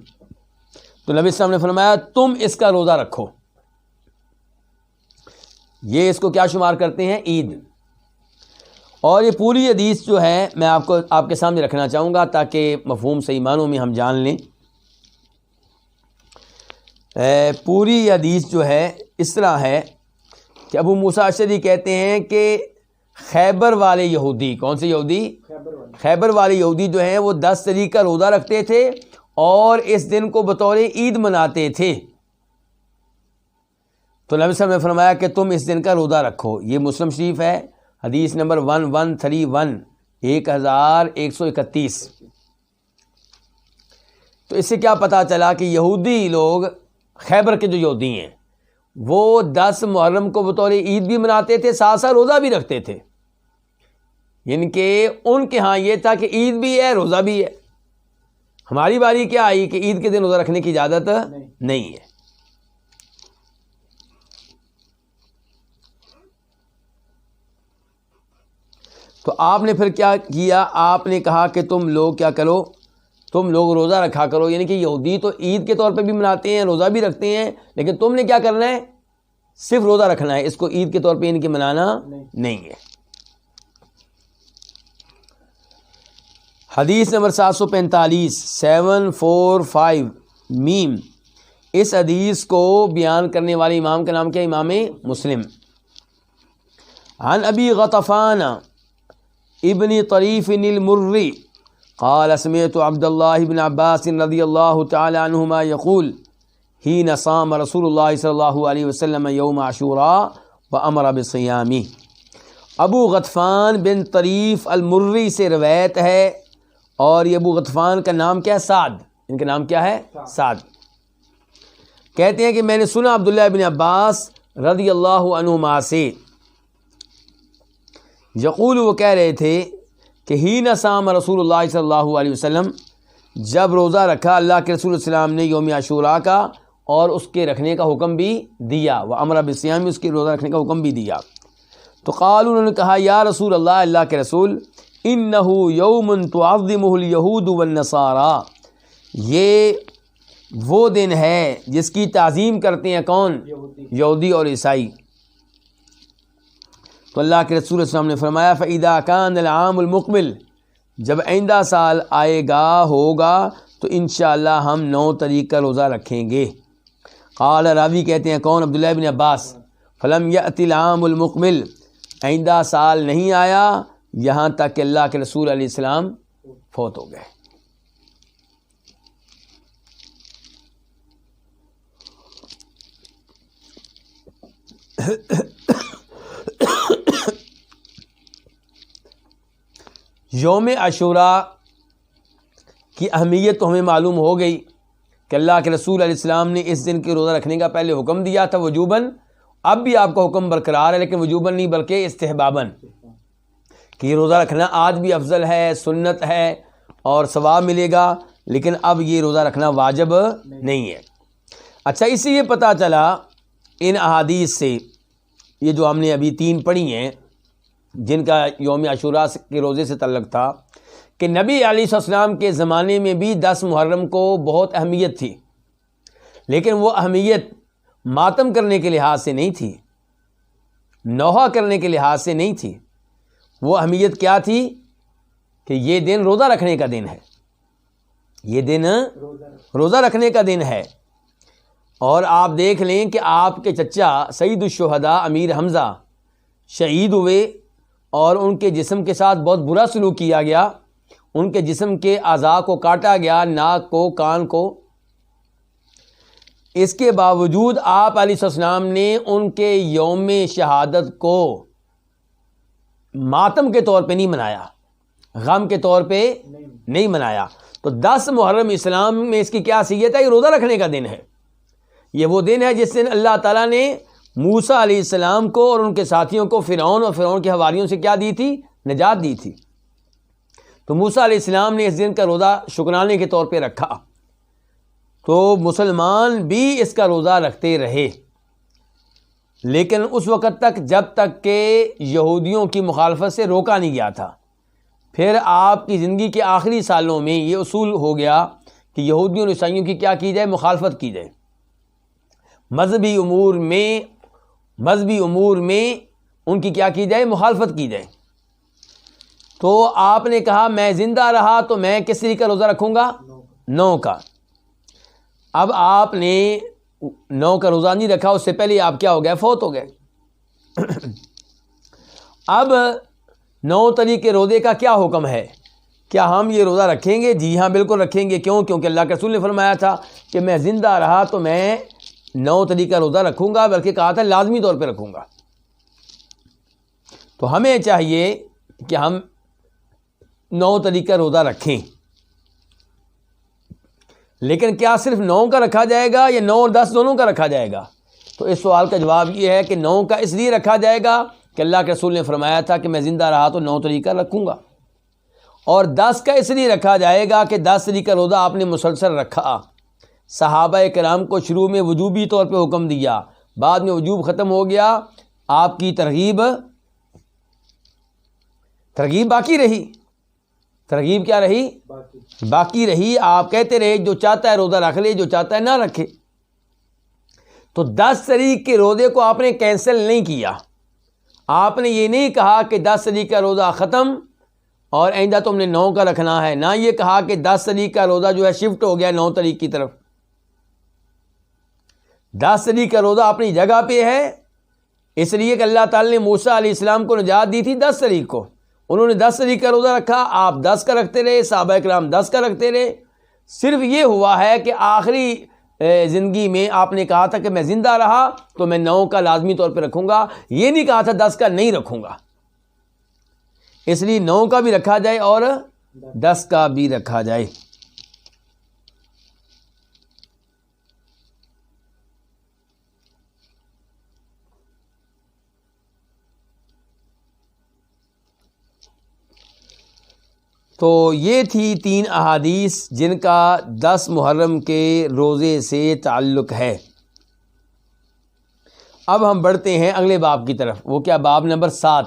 تو نبی صلی اللہ علیہ وسلم نے فرمایا تم اس کا روزہ رکھو. یہ اس کو کیا شمار کرتے ہیں؟ عید. اور یہ پوری حدیث جو ہے میں آپ کے سامنے رکھنا چاہوں گا تاکہ مفہوم صحیح معنوں میں ہم جان لیں. پوری حدیث جو ہے اس طرح ہے کہ ابو موسیٰ اشعری کہتے ہیں کہ خیبر والے یہودی، کون سے یہودی؟ خیبر والے یہودی جو ہیں وہ 10 تاریخ کا روزہ رکھتے تھے اور اس دن کو بطور عید مناتے تھے. تو نبی صلی اللہ علیہ وسلم نے فرمایا کہ تم اس دن کا روزہ رکھو. یہ مسلم شریف ہے، حدیث نمبر 1131، 1131. تو اس سے کیا پتہ چلا کہ یہودی لوگ، خیبر کے جو یہودی ہیں، وہ 10 محرم کو بطور عید بھی مناتے تھے، ساتھ ساتھ روزہ بھی رکھتے تھے. یعنی کہ ان کے ہاں یہ تھا کہ عید بھی ہے، روزہ بھی ہے. ہماری باری کیا آئی کہ عید کے دن روزہ رکھنے کی اجازت نہیں ہے. تو آپ نے پھر کیا کیا؟ آپ نے کہا کہ تم لوگ کیا کرو، تم لوگ روزہ رکھا کرو. یعنی کہ یہودی تو عید کے طور پہ بھی مناتے ہیں، روزہ بھی رکھتے ہیں، لیکن تم نے کیا کرنا ہے؟ صرف روزہ رکھنا ہے. اس کو عید کے طور پہ ان کے منانا نہیں ہے. حدیث نمبر 745، 745 میم. اس حدیث کو بیان کرنے والے امام کا نام کیا؟ امام مسلم. عن ابی غطفان ابن طریف المری قال سمعت عبد اللہ بن عباس رضی اللہ تعالی عنہما یقول حین صام رسول اللہ صلی اللہ علیہ وسلم یوم عاشوراء وامر بصیامہ. ابو غطفان بن طریف المری سے روایت ہے، اور یہ ابو غطفان کا نام کیا ہے؟ سعد. ان کا نام کیا ہے؟ سعد. کہتے ہیں کہ میں نے سنا عبداللہ بن عباس رضی اللہ عنہما سے، یقول، وہ کہہ رہے تھے کہ حین صام رسول اللہ صلی اللہ علیہ وسلم، جب روزہ رکھا اللہ کے رسول صلی اللہ علیہ وسلم نے یوم عاشوراء کا، اور اس کے رکھنے کا حکم بھی دیا، وامر بصیام، اس کے روزہ رکھنے کا حکم بھی دیا. تو قالوا، انہوں نے کہا، یا رسول اللہ، اللہ کے رسول، انہ یوم تعظمہ الیہود والنصارى، یہ وہ دن ہے جس کی تعظیم کرتے ہیں کون؟ یہودی اور عیسائی. تو اللہ کے رسول صلی اللہ علیہ وسلم نے فرمایا فَإِذَا كَانَ الْعَامُ الْمُقْبِلُ، جب آئندہ سال آئے گا، ہوگا، تو انشاءاللہ ہم 9 تاریخ کا روزہ رکھیں گے. قال، راوی کہتے ہیں کون؟ عبداللہ بن عباس. فَلَمْ يَأْتِ الْعَامُ الْمُقْبِلُ، آئندہ سال نہیں آیا یہاں تک کہ اللہ کے رسول علیہ السلام فوت ہو گئے. یوم عاشوراء کی اہمیت تو ہمیں معلوم ہو گئی کہ اللہ کے رسول علیہ السلام نے اس دن کے روزہ رکھنے کا پہلے حکم دیا تھا وجوباً. اب بھی آپ کا حکم برقرار ہے، لیکن وجوباً نہیں بلکہ استحباباً، کہ یہ روزہ رکھنا آج بھی افضل ہے، سنت ہے اور ثواب ملے گا، لیکن اب یہ روزہ رکھنا واجب نہیں ہے. اچھا، اس سے یہ پتہ چلا ان احادیث سے، یہ جو ہم نے ابھی 3 پڑھی ہیں جن کا یوم عاشوراء کے روزے سے تعلق تھا، کہ نبی علیہ السلام کے زمانے میں بھی 10 محرم کو بہت اہمیت تھی، لیکن وہ اہمیت ماتم کرنے کے لحاظ سے نہیں تھی، نوحہ کرنے کے لحاظ سے نہیں تھی. وہ اہمیت کیا تھی؟ کہ یہ دن روزہ رکھنے کا دن ہے، یہ دن روزہ رکھنے کا دن ہے. اور آپ دیکھ لیں کہ آپ کے چچا سید الشہداء امیر حمزہ شہید ہوئے، اور ان کے جسم کے ساتھ بہت برا سلوک کیا گیا، ان کے جسم کے اعضاء کو کاٹا گیا، ناک کو، کان کو، اس کے باوجود آپ علیہ السلام نے ان کے یوم شہادت کو ماتم کے طور پہ نہیں منایا، غم کے طور پہ نہیں منایا۔ تو 10 محرم اسلام میں اس کی کیا حیثیت ہے؟ یہ روزہ رکھنے کا دن ہے۔ یہ وہ دن ہے جس دن اللہ تعالیٰ نے موسیٰ علیہ السلام کو اور ان کے ساتھیوں کو فرعون اور فرعون کے حواریوں سے کیا دی تھی؟ نجات دی تھی۔ تو موسیٰ علیہ السلام نے اس دن کا روزہ شکرانے کے طور پہ رکھا، تو مسلمان بھی اس کا روزہ رکھتے رہے، لیکن اس وقت تک جب تک کہ یہودیوں کی مخالفت سے روکا نہیں گیا تھا۔ پھر آپ کی زندگی کے آخری سالوں میں یہ اصول ہو گیا کہ یہودیوں اور عیسائیوں کی کیا کی جائے؟ مخالفت کی جائے، مذہبی امور میں ان کی کیا کی جائے؟ مخالفت کی جائے۔ تو آپ نے کہا میں زندہ رہا تو میں کس طریقے کا روزہ رکھوں گا؟ 9 کا۔ اب آپ نے 9 کا روزہ نہیں رکھا، اس سے پہلے آپ کیا ہو گئے؟ فوت ہو گئے۔ اب 9 طریقے روزے کا کیا حکم ہے؟ کیا ہم یہ روزہ رکھیں گے؟ جی ہاں بالکل رکھیں گے۔ کیوں؟ کیونکہ اللہ کے رسول نے فرمایا تھا کہ میں زندہ رہا تو میں 9 طریقہ روزہ رکھوں گا، بلکہ کہا تھا لازمی طور پہ رکھوں گا۔ تو ہمیں چاہیے کہ ہم 9 طریقہ روزہ رکھیں، لیکن کیا صرف 9 کا رکھا جائے گا یا 9 اور 10 دونوں کا رکھا جائے گا؟ تو اس سوال کا جواب یہ ہے کہ 9 کا اس لیے رکھا جائے گا کہ اللہ کے رسول نے فرمایا تھا کہ میں زندہ رہا تو 9 طریقہ رکھوں گا، اور 10 کا اس لیے رکھا جائے گا کہ 10 طریقہ روزہ آپ نے مسلسل رکھا۔ صحابہ کرام کو شروع میں وجوبی طور پہ حکم دیا، بعد میں وجوب ختم ہو گیا، آپ کی ترغیب باقی رہی۔ ترغیب کیا رہی؟ باقی رہی۔ آپ کہتے رہے جو چاہتا ہے روزہ رکھ لے، جو چاہتا ہے نہ رکھے۔ تو 10 طریق کے روزے کو آپ نے کینسل نہیں کیا۔ آپ نے یہ نہیں کہا کہ 10 طریق کا روزہ ختم اور آئندہ تم نے 9 کا رکھنا ہے، نہ یہ کہا کہ 10 طریق کا روزہ جو ہے شفٹ ہو گیا 9 طریق کی طرف۔ 10 طریق کا روزہ اپنی جگہ پہ ہے، اس لیے کہ اللہ تعالی نے موسیٰ علیہ السلام کو نجات دی تھی 10 طریق کو، انہوں نے 10 طریق کا روزہ رکھا، آپ 10 کا رکھتے رہے، صحابہ کرام 10 کا رکھتے رہے۔ صرف یہ ہوا ہے کہ آخری زندگی میں آپ نے کہا تھا کہ میں زندہ رہا تو میں 9 کا لازمی طور پہ رکھوں گا، یہ نہیں کہا تھا 10 کا نہیں رکھوں گا۔ اس لیے 9 کا بھی رکھا جائے اور 10 کا بھی رکھا جائے۔ تو یہ تھی 3 احادیث جن کا 10 محرم کے روزے سے تعلق ہے۔ اب ہم بڑھتے ہیں اگلے باب کی طرف، وہ کیا؟ باب نمبر 7،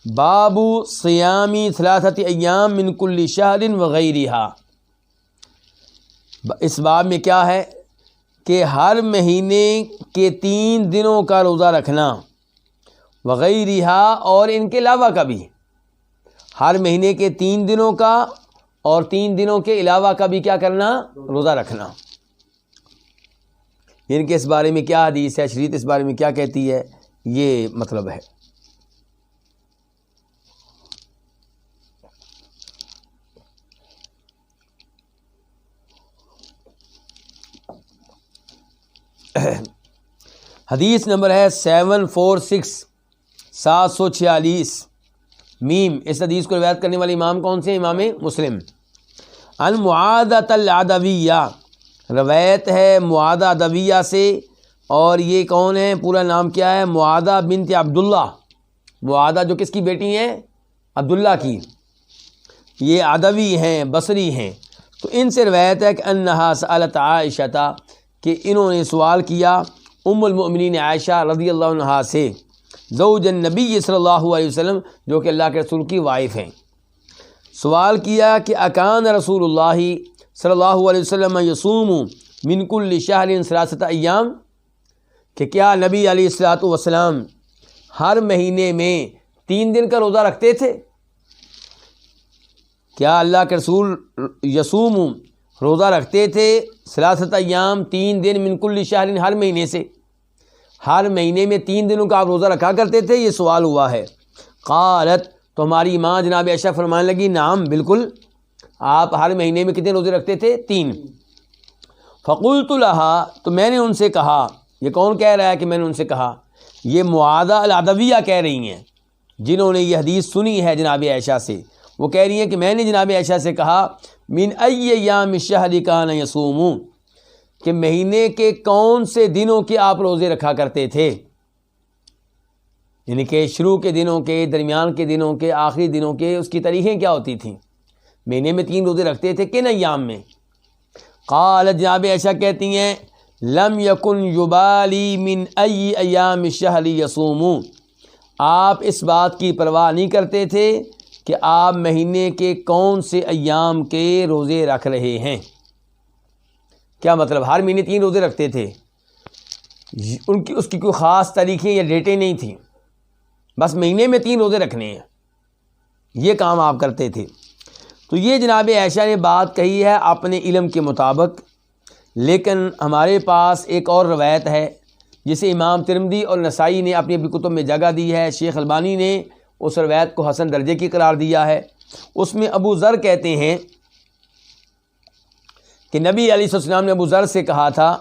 باب صیامی 3 ایام من کل شہر وغیرہا۔ اس باب میں کیا ہے کہ ہر مہینے کے 3 دنوں کا روزہ رکھنا، وغیرہا اور ان کے علاوہ کا بھی، ہر مہینے کے 3 دنوں کا اور 3 دنوں کے علاوہ کا بھی کیا کرنا؟ روزہ رکھنا۔ ان کے اس بارے میں کیا حدیث ہے شریعت، اس بارے میں کیا کہتی ہے، یہ مطلب ہے۔ حدیث نمبر ہے 746 746 میم۔ اس حدیث کو روایت کرنے والے امام کون سے؟ امام مسلم۔ عن معاذۃ العدویہ، روایت ہے معاذہ عدویہ سے، اور یہ کون ہے؟ پورا نام کیا ہے؟ معاذہ بنت عبداللہ۔ معاذہ جو کس کی بیٹی ہیں؟ عبداللہ کی۔ یہ عدوی ہیں، بصری ہیں۔ تو ان سے روایت ہے کہ انہا سألت عائشہ، کہ انہوں نے سوال کیا ام المؤمنین عائشہ رضی اللہ عنہا سے، زوج النبی صلی اللہ علیہ وسلم، جو کہ اللہ کے رسول کی وائف ہیں۔ سوال کیا کہ اکان رسول اللہ صلی اللہ علیہ وسلم یصوم من کل شہر 3 ایام، کہ کیا نبی علیہ الصلوۃ والسلام ہر مہینے میں 3 دن کا روزہ رکھتے تھے؟ کیا اللہ کے رسول یصوم روزہ رکھتے تھے 3 ایام 3 دن من کل شہر، ہر مہینے سے، ہر مہینے میں 3 دنوں کا آپ روزہ رکھا کرتے تھے؟ یہ سوال ہوا ہے۔ قالت، تو ہماری ماں جناب عائشہ فرمانے لگی نعم بالکل، آپ ہر مہینے میں کتنے روزے رکھتے تھے؟ 3۔ فقلت لها، تو میں نے ان سے کہا، یہ کون کہہ رہا ہے کہ میں نے ان سے کہا؟ یہ معاذہ العدویہ کہہ رہی ہیں جنہوں نے یہ حدیث سنی ہے جناب عائشہ سے، وہ کہہ رہی ہیں کہ میں نے جناب عائشہ سے کہا من ای ایام الشہر کان یصومون، کہ مہینے کے کون سے دنوں کے آپ روزے رکھا کرتے تھے، یعنی کہ شروع کے دنوں کے، درمیان کے دنوں کے، آخری دنوں کے، اس کی تاریخیں کیا ہوتی تھیں؟ مہینے میں 3 روزے رکھتے تھے کن ایام میں؟ قالت، جناب عائشہ کہتی ہیں لم یکن یبالی من ای ایام الشہر یصومون، آپ اس بات کی پرواہ نہیں کرتے تھے کہ آپ مہینے کے کون سے ایام کے روزے رکھ رہے ہیں۔ کیا مطلب؟ ہر مہینے 3 روزے رکھتے تھے، اس کی کوئی خاص تاریخیں یا ڈیٹیں نہیں تھیں، بس مہینے میں 3 روزے رکھنے ہیں، یہ کام آپ کرتے تھے۔ تو یہ جناب عائشہ نے بات کہی ہے اپنے علم کے مطابق، لیکن ہمارے پاس ایک اور روایت ہے جسے امام ترمذی اور نسائی نے اپنی اپنی کتب میں جگہ دی ہے، شیخ البانی نے اس روایت کو حسن درجے کی قرار دیا ہے۔ اس میں ابو ذر کہتے ہیں کہ نبی علیہ السلام نے ابو ذر سے کہا تھا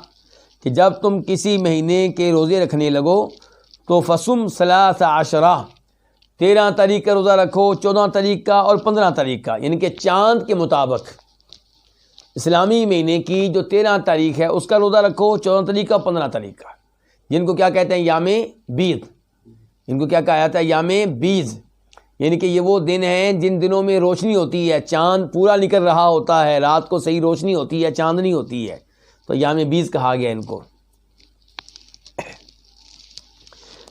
کہ جب تم کسی مہینے کے روزے رکھنے لگو تو فصم 13، 13 تاریخ کا روزہ رکھو، 14 تاریخ کا اور 15 تاریخ کا، یعنی کہ چاند کے مطابق اسلامی مہینے کی جو 13 تاریخ ہے اس کا روزہ رکھو، 14 تاریخ کا، 15 تاریخ کا، جن کو کیا کہتے ہیں؟ یام بیض، ان کو کیا کہا جاتا ہے؟ یام بیض، یعنی کہ یہ وہ دن ہیں جن دنوں میں روشنی ہوتی ہے، چاند پورا نکل رہا ہوتا ہے، رات کو صحیح روشنی ہوتی ہے، چاندنی ہوتی ہے، تو یام بیض کہا گیا ان کو۔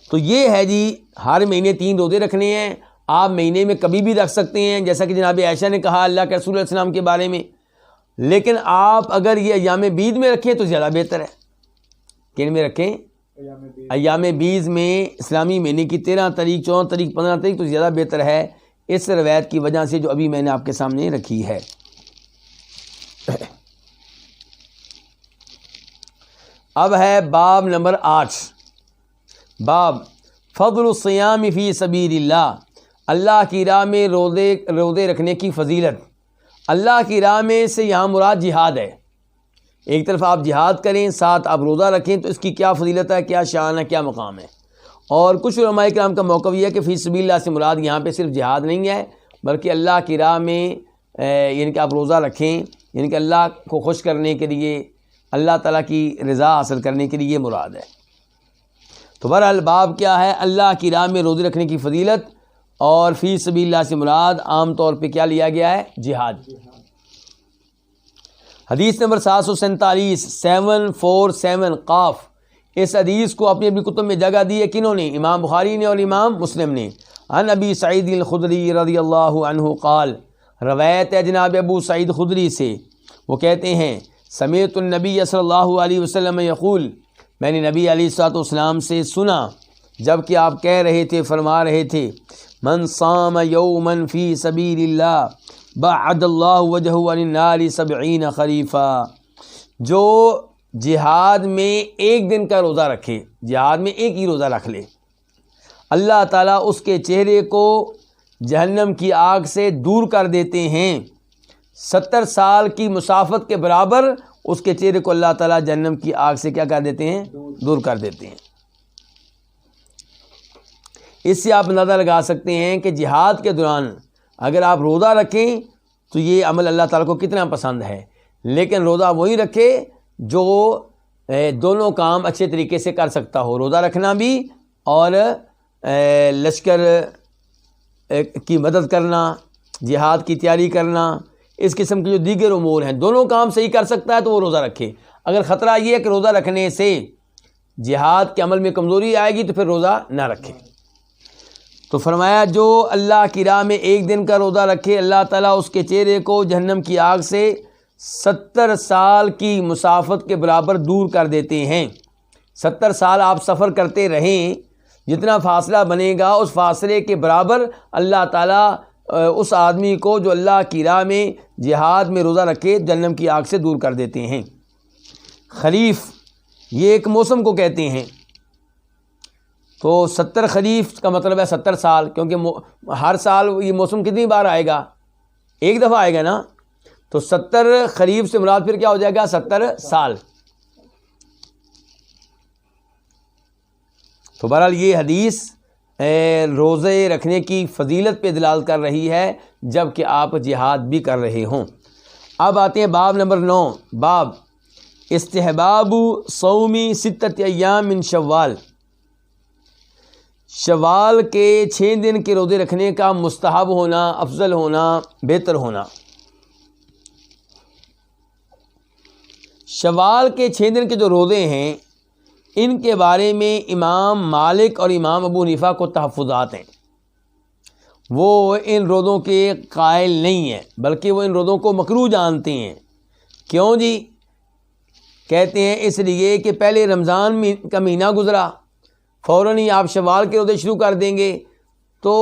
تو یہ ہے جی، ہر مہینے 3 روزے رکھنے ہیں، آپ مہینے میں کبھی بھی رکھ سکتے ہیں، جیسا کہ جناب عائشہ نے کہا اللہ کے رسول علیہ السلام کے بارے میں، لیکن آپ اگر یہ ایام بیض میں رکھیں تو زیادہ بہتر ہے۔ کن میں رکھیں؟ ایام بیض میں، اسلامی مہینے کی 13 تاریخ، 14 تاریخ، 15 تاریخ، تو زیادہ بہتر ہے اس روایت کی وجہ سے جو ابھی میں نے آپ کے سامنے رکھی ہے۔ اب ہے باب نمبر 8، باب فضل الصیام فی سبیل اللہ، اللہ کی راہ میں روزے رکھنے کی فضیلت۔ اللہ کی راہ میں سے یہاں مراد جہاد ہے، ایک طرف آپ جہاد کریں، ساتھ آپ روزہ رکھیں، تو اس کی کیا فضیلت ہے، کیا شان ہے، کیا مقام ہے۔ اور کچھ علماء کرام کا موقف یہ ہے کہ فی سبیل اللہ سے مراد یہاں پہ صرف جہاد نہیں ہے، بلکہ اللہ کی راہ میں یعنی کہ آپ روزہ رکھیں، یعنی کہ اللہ کو خوش کرنے کے لیے، اللہ تعالیٰ کی رضا حاصل کرنے کے لیے یہ مراد ہے۔ تو بہرحال باب کیا ہے؟ اللہ کی راہ میں روزے رکھنے کی فضیلت، اور فی سبیل اللہ سے مراد عام طور پہ کیا لیا گیا ہے؟ جہاد۔ حدیث نمبر 747، 747 قاف، اس حدیث کو اپنی اپنی کتب میں جگہ دی ہے کنہوں نے؟ امام بخاری نے اور امام مسلم نے۔ عن ابی سعید الخدری رضی اللہ عنہ قال، روایت ہے جناب ابو سعید خدری سے، وہ کہتے ہیں سمعت النبی صلی اللہ علیہ وسلم یقول، میں نے نبی علیہ الصلوۃ والسلام سے سنا جب کہ آپ کہہ رہے تھے، فرما رہے تھے من صام یوما فی سبیل اللہ بعد اللہ وجہہ عن النار 70 خریفا، جو جہاد میں ایک دن کا روزہ رکھے، جہاد میں ایک ہی روزہ رکھ لے، اللہ تعالیٰ اس کے چہرے کو جہنم کی آگ سے دور کر دیتے ہیں، 70 سال کی مسافت کے برابر اس کے چہرے کو اللہ تعالیٰ جہنم کی آگ سے کیا کر دیتے ہیں؟ دور کر دیتے ہیں۔ اس سے آپ اندازہ لگا سکتے ہیں کہ جہاد کے دوران اگر آپ روزہ رکھیں تو یہ عمل اللہ تعالیٰ کو کتنا پسند ہے، لیکن روزہ وہی رکھے جو دونوں کام اچھے طریقے سے کر سکتا ہو، روزہ رکھنا بھی اور لشکر کی مدد کرنا، جہاد کی تیاری کرنا، اس قسم کے جو دیگر امور ہیں، دونوں کام صحیح کر سکتا ہے تو وہ روزہ رکھے۔ اگر خطرہ یہ ہے کہ روزہ رکھنے سے جہاد کے عمل میں کمزوری آئے گی تو پھر روزہ نہ رکھے۔ تو فرمایا جو اللہ کی راہ میں ایک دن کا روزہ رکھے، اللہ تعالیٰ اس کے چہرے کو جہنم کی آگ سے 70 سال کی مسافت کے برابر دور کر دیتے ہیں۔ 70 سال آپ سفر کرتے رہیں، جتنا فاصلہ بنے گا اس فاصلے کے برابر اللہ تعالیٰ اس آدمی کو جو اللہ کی راہ میں جہاد میں روزہ رکھے جہنم کی آگ سے دور کر دیتے ہیں۔ خریف یہ ایک موسم کو کہتے ہیں، تو 70 خریف کا مطلب ہے 70 سال، کیونکہ ہر سال یہ موسم کتنی بار آئے گا؟ ایک دفعہ آئے گا نا، تو 70 خریف سے مراد پھر کیا ہو جائے گا؟ 70 سال۔ تو بہرحال یہ حدیث روزے رکھنے کی فضیلت پہ دلالت کر رہی ہے جب کہ آپ جہاد بھی کر رہے ہوں۔ اب آتے ہیں باب نمبر 9، باب استحباب صومی 6 ایام من شوال، شوال کے 6 دن کے روزے رکھنے کا مستحب ہونا، افضل ہونا، بہتر ہونا۔ شوال کے 6 دن کے جو روزے ہیں ان کے بارے میں امام مالک اور امام ابو حنیفہ کو تحفظات ہیں، وہ ان روزوں کے قائل نہیں ہیں، بلکہ وہ ان روزوں کو مکروہ جانتے ہیں۔ کیوں جی؟ کہتے ہیں اس لیے کہ پہلے رمضان کا مہینہ گزرا، فوراً ہی آپ شوال کے روزے شروع کر دیں گے تو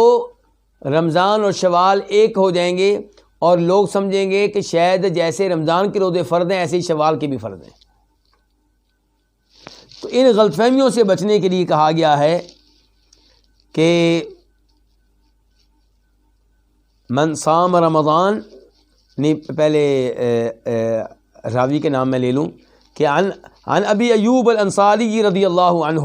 رمضان اور شوال ایک ہو جائیں گے، اور لوگ سمجھیں گے کہ شاید جیسے رمضان کے روزے فرض ہیں ایسے ہی شوال کے بھی فرض ہیں۔ تو ان غلط فہمیوں سے بچنے کے لیے کہا گیا ہے کہ من صام رمضان، پہلے راوی کے نام میں لے لوں کہ عن ابی ایوب الانصاری رضی اللہ عنہ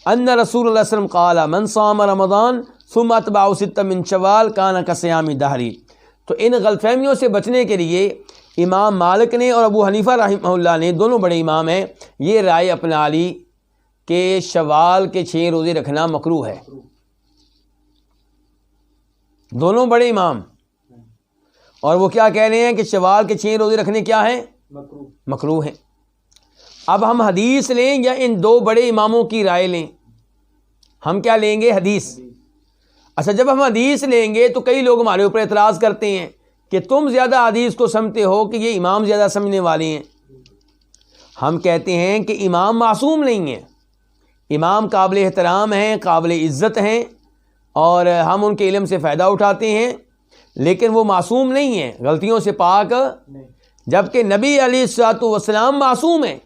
ان رسول اللہ صلی اللہ علیہ وسلم قال من صام رمضان ثم اتبعه 6 من شوال كان كصيام الدهر۔ تو ان غلط فہمیوں سے بچنے کے لیے امام مالک نے اور ابو حنیفہ رحمہ اللہ نے، دونوں بڑے امام ہیں، یہ رائے اپنا لی کہ شوال کے 6 روزے رکھنا مکروہ ہے۔ دونوں بڑے امام، اور وہ کیا کہہ رہے ہیں کہ شوال کے 6 روزے رکھنے کیا ہیں؟ مکروہ ہیں۔ اب ہم حدیث لیں یا ان 2 بڑے اماموں کی رائے لیں؟ ہم کیا لیں گے؟ حدیث۔ اچھا، جب ہم حدیث لیں گے تو کئی لوگ ہمارے اوپر اعتراض کرتے ہیں کہ تم زیادہ حدیث کو سمجھتے ہو کہ یہ امام زیادہ سمجھنے والے ہیں۔ ہم کہتے ہیں کہ امام معصوم نہیں ہیں، امام قابل احترام ہیں، قابل عزت ہیں، اور ہم ان کے علم سے فائدہ اٹھاتے ہیں، لیکن وہ معصوم نہیں ہیں، غلطیوں سے پاک نہیں، جبکہ نبی علیہ الصلوۃ والسلام معصوم ہیں۔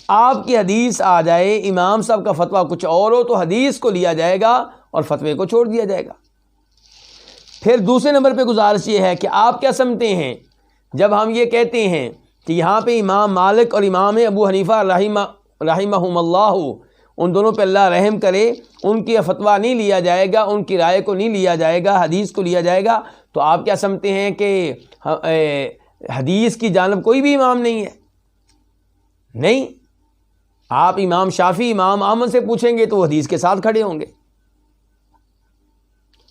آپ کی حدیث آ جائے، امام صاحب کا فتویٰ کچھ اور ہو، تو حدیث کو لیا جائے گا اور فتوے کو چھوڑ دیا جائے گا۔ پھر دوسرے نمبر پہ گزارش یہ ہے کہ آپ کیا سمجھتے ہیں جب ہم یہ کہتے ہیں کہ یہاں پہ امام مالک اور امام ابو حنیفہ رحمہم اللہ، ان دونوں پہ اللہ رحم کرے، ان کی فتویٰ نہیں لیا جائے گا، ان کی رائے کو نہیں لیا جائے گا، حدیث کو لیا جائے گا، تو آپ کیا سمجھتے ہیں کہ حدیث کی جانب کوئی بھی امام نہیں ہے؟ نہیں، آپ امام شافعی، امام احمد سے پوچھیں گے تو وہ حدیث کے ساتھ کھڑے ہوں گے،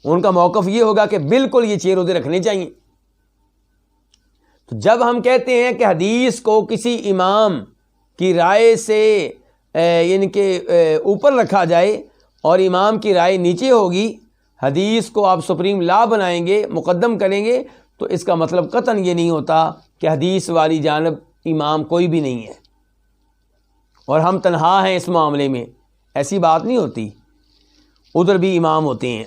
ان کا موقف یہ ہوگا کہ بالکل یہ 6 روزے رکھنے چاہیے۔ تو جب ہم کہتے ہیں کہ حدیث کو کسی امام کی رائے سے یعنی کہ اوپر رکھا جائے اور امام کی رائے نیچے ہوگی، حدیث کو آپ سپریم لا بنائیں گے، مقدم کریں گے، تو اس کا مطلب قطعاً یہ نہیں ہوتا کہ حدیث والی جانب امام کوئی بھی نہیں ہے اور ہم تنہا ہیں اس معاملے میں، ایسی بات نہیں ہوتی، ادھر بھی امام ہوتے ہیں،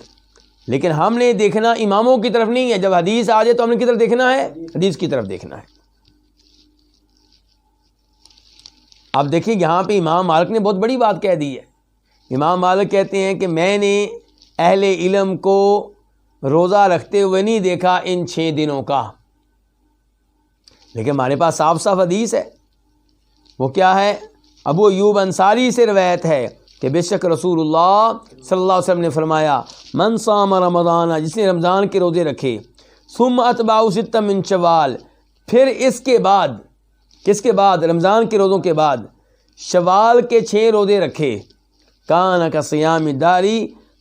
لیکن ہم نے دیکھنا اماموں کی طرف نہیں ہے۔ جب حدیث آ جائے تو ہم نے کی طرف دیکھنا ہے؟ حدیث کی طرف دیکھنا ہے۔ اب دیکھیں یہاں پہ امام مالک نے بہت بڑی بات کہہ دی ہے۔ امام مالک کہتے ہیں کہ میں نے اہل علم کو روزہ رکھتے ہوئے نہیں دیکھا ان 6 دنوں کا، لیکن ہمارے پاس صاف صاف حدیث ہے۔ وہ کیا ہے؟ ابو ایوب انصاری سے روایت ہے کہ بے شک رسول اللہ صلی اللہ علیہ وسلم نے فرمایا من صام رمضان، جس نے رمضان کے روزے رکھے، ثم اتبعہ 6 من شوال، پھر اس کے بعد، کس کے بعد؟ رمضان کے روزوں کے بعد شوال کے 6 روزے رکھے، کان کصیام الدہر،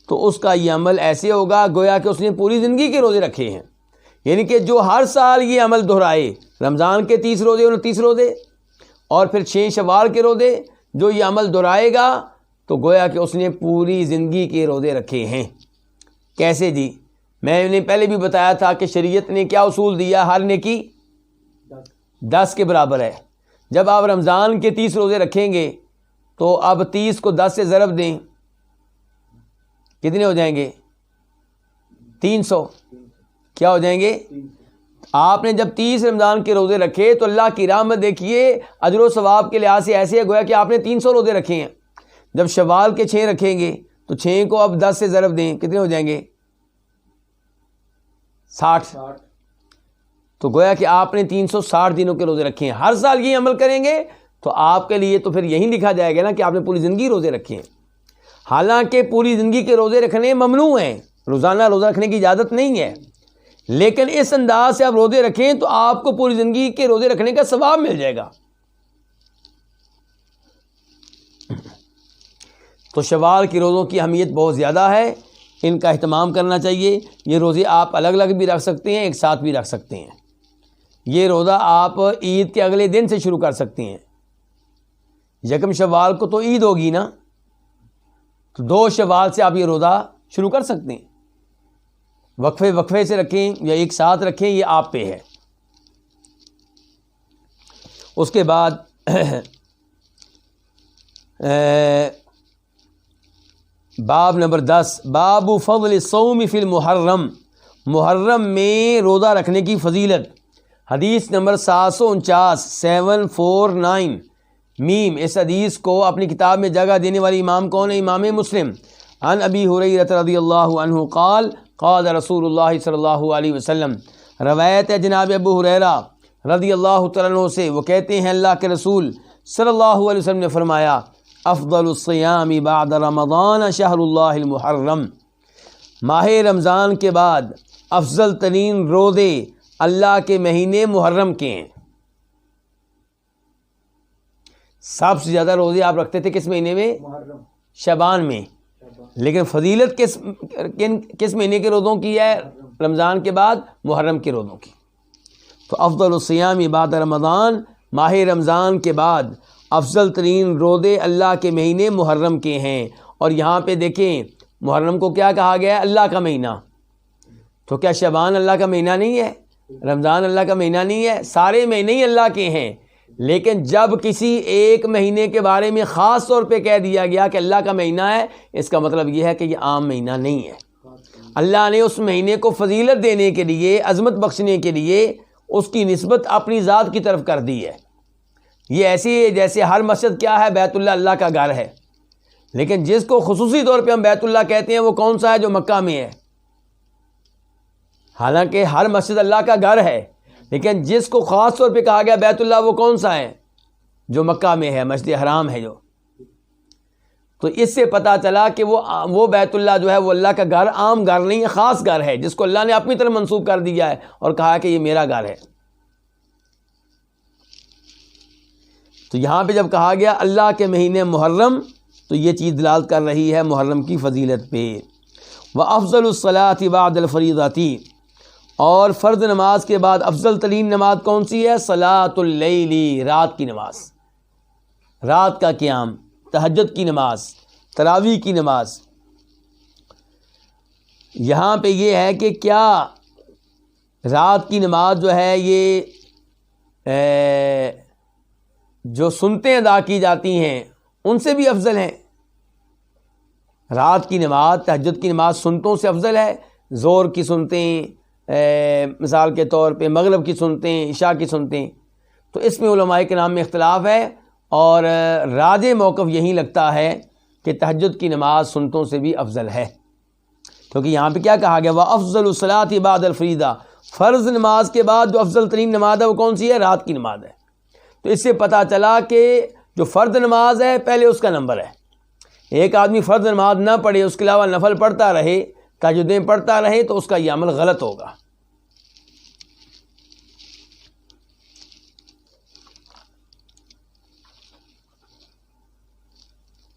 تو اس کا یہ عمل ایسے ہوگا گویا کہ اس نے پوری زندگی کے روزے رکھے ہیں۔ یعنی کہ جو ہر سال یہ عمل دہرائے، رمضان کے 30 روزے 29 روزے اور پھر 6 شوال کے روزے، جو یہ عمل دہرائے گا تو گویا کہ اس نے پوری زندگی کے روزے رکھے ہیں۔ کیسے جی؟ میں نے پہلے بھی بتایا تھا کہ شریعت نے کیا اصول دیا؟ ہر نیکی 10 کے برابر ہے۔ جب آپ رمضان کے 30 روزے رکھیں گے تو اب 30 کو 10 سے ضرب دیں، کتنے ہو جائیں گے؟ 300۔ کیا ہو جائیں گے؟ آپ نے جب 30 رمضان کے روزے رکھے تو اللہ کی رحمت دیکھیے، اجر و ثواب کے لحاظ سے ایسے ہے گویا کہ آپ نے 300 روزے رکھے ہیں۔ جب شوال کے 6 رکھیں گے تو 6 کو اب 10 سے ضرب دیں، کتنے ہو جائیں گے؟ 60۔ تو گویا کہ آپ نے 360 دنوں کے روزے رکھے ہیں، ہر سال یہ عمل کریں گے تو آپ کے لیے تو پھر یہی لکھا جائے گا نا کہ آپ نے پوری زندگی روزے رکھے ہیں۔ حالانکہ پوری زندگی کے روزے رکھنے ممنوع ہیں، روزانہ روزہ رکھنے کی اجازت نہیں ہے، لیکن اس انداز سے آپ روزے رکھیں تو آپ کو پوری زندگی کے روزے رکھنے کا ثواب مل جائے گا۔ تو شوال کے روزوں کی اہمیت بہت زیادہ ہے، ان کا اہتمام کرنا چاہیے۔ یہ روزے آپ الگ الگ بھی رکھ سکتے ہیں، ایک ساتھ بھی رکھ سکتے ہیں۔ یہ روزہ آپ عید کے اگلے دن سے شروع کر سکتے ہیں۔ یکم شوال کو تو عید ہوگی نا، تو 2 شوال سے آپ یہ روزہ شروع کر سکتے ہیں۔ وقفے سے رکھیں یا ایک ساتھ رکھیں، یہ آپ پہ ہے۔ اس کے بعد باب نمبر 10، باب فضل الصوم فی المحرم، محرم میں روزہ رکھنے کی فضیلت۔ حدیث نمبر 749 749 میم۔ اس حدیث کو اپنی کتاب میں جگہ دینے والی امام کون ہے؟ امام مسلم۔ عن ابی ہریرہ رضی اللہ عنہ قال قال رسول اللہ صلی اللہ علیہ وسلم، روایت ہے جناب ابو ہریرہ رضی اللہ تعالیٰ عنہ سے، وہ کہتے ہیں اللہ کے رسول صلی اللہ علیہ وسلم نے فرمایا، افضل الصیام بعد رمضان شہر اللہ المحرم، ماہ رمضان کے بعد افضل ترین روزے اللہ کے مہینے محرم کے ہیں۔ سب سے زیادہ روزے آپ رکھتے تھے کس مہینے میں؟ شعبان میں، لیکن فضیلت کس مہینے کے روزوں کی ہے؟ رمضان کے بعد محرم کے روزوں کی۔ تو افضل الصیام بعد رمضان، ماہ رمضان کے بعد افضل ترین روزے اللہ کے مہینے محرم کے ہیں۔ اور یہاں پہ دیکھیں محرم کو کیا کہا گیا ہے؟ اللہ کا مہینہ۔ تو کیا شعبان اللہ کا مہینہ نہیں ہے؟ رمضان اللہ کا مہینہ نہیں ہے؟ سارے مہینے ہی اللہ کے ہیں، لیکن جب کسی ایک مہینے کے بارے میں خاص طور پہ کہہ دیا گیا کہ اللہ کا مہینہ ہے، اس کا مطلب یہ ہے کہ یہ عام مہینہ نہیں ہے۔ اللہ نے اس مہینے کو فضیلت دینے کے لیے، عظمت بخشنے کے لیے اس کی نسبت اپنی ذات کی طرف کر دی ہے۔ یہ ایسی جیسے ہر مسجد کیا ہے؟ بیت اللہ اللہ کا گھر ہے، لیکن جس کو خصوصی طور پہ ہم بیت اللہ کہتے ہیں وہ کون سا ہے؟ جو مکہ میں ہے۔ حالانکہ ہر مسجد اللہ کا گھر ہے، لیکن جس کو خاص طور پہ کہا گیا بیت اللہ وہ کون سا ہے؟ جو مکہ میں ہے، مسجد حرام ہے جو۔ تو اس سے پتہ چلا کہ وہ بیت اللہ جو ہے وہ اللہ کا گھر عام گھر نہیں ہے، خاص گھر ہے، جس کو اللہ نے اپنی طرف منسوب کر دیا ہے اور کہا کہ یہ میرا گھر ہے۔ تو یہاں پہ جب کہا گیا اللہ کے مہینے محرم، تو یہ چیز دلالت کر رہی ہے محرم کی فضیلت پہ۔ وَأَفْضَلُ الصَّلَاةِ بَعْدَ الْفَرِيضَةِ، اور فرض نماز کے بعد افضل ترین نماز کون سی ہے؟ صلاۃ اللیل، رات کی نماز، رات کا قیام، تہجد کی نماز، تراویح کی نماز۔ یہاں پہ یہ ہے کہ کیا رات کی نماز جو ہے یہ جو سنتیں ادا کی جاتی ہیں ان سے بھی افضل ہیں؟ رات کی نماز، تہجد کی نماز سنتوں سے افضل ہے۔ زور کی سنتیں، مثال کے طور پہ مغرب کی سنتیں، عشاء کی سنتیں، تو اس میں علماء کرام میں اختلاف ہے، اور راجح موقف یہی لگتا ہے کہ تہجد کی نماز سنتوں سے بھی افضل ہے، کیونکہ یہاں پہ کیا کہا گیا؟ وَأَفْضَلُ الصَّلَاةِ بَعْدَ الْفَرِيضَةِ، فرض نماز کے بعد جو افضل ترین نماز ہے وہ کون سی ہے؟ رات کی نماز ہے۔ تو اس سے پتہ چلا کہ جو فرض نماز ہے پہلے اس کا نمبر ہے۔ ایک آدمی فرض نماز نہ پڑھے، اس کے علاوہ نفل پڑھتا رہے، تہجدیں پڑھتا رہے، تو اس کا یہ عمل غلط ہوگا۔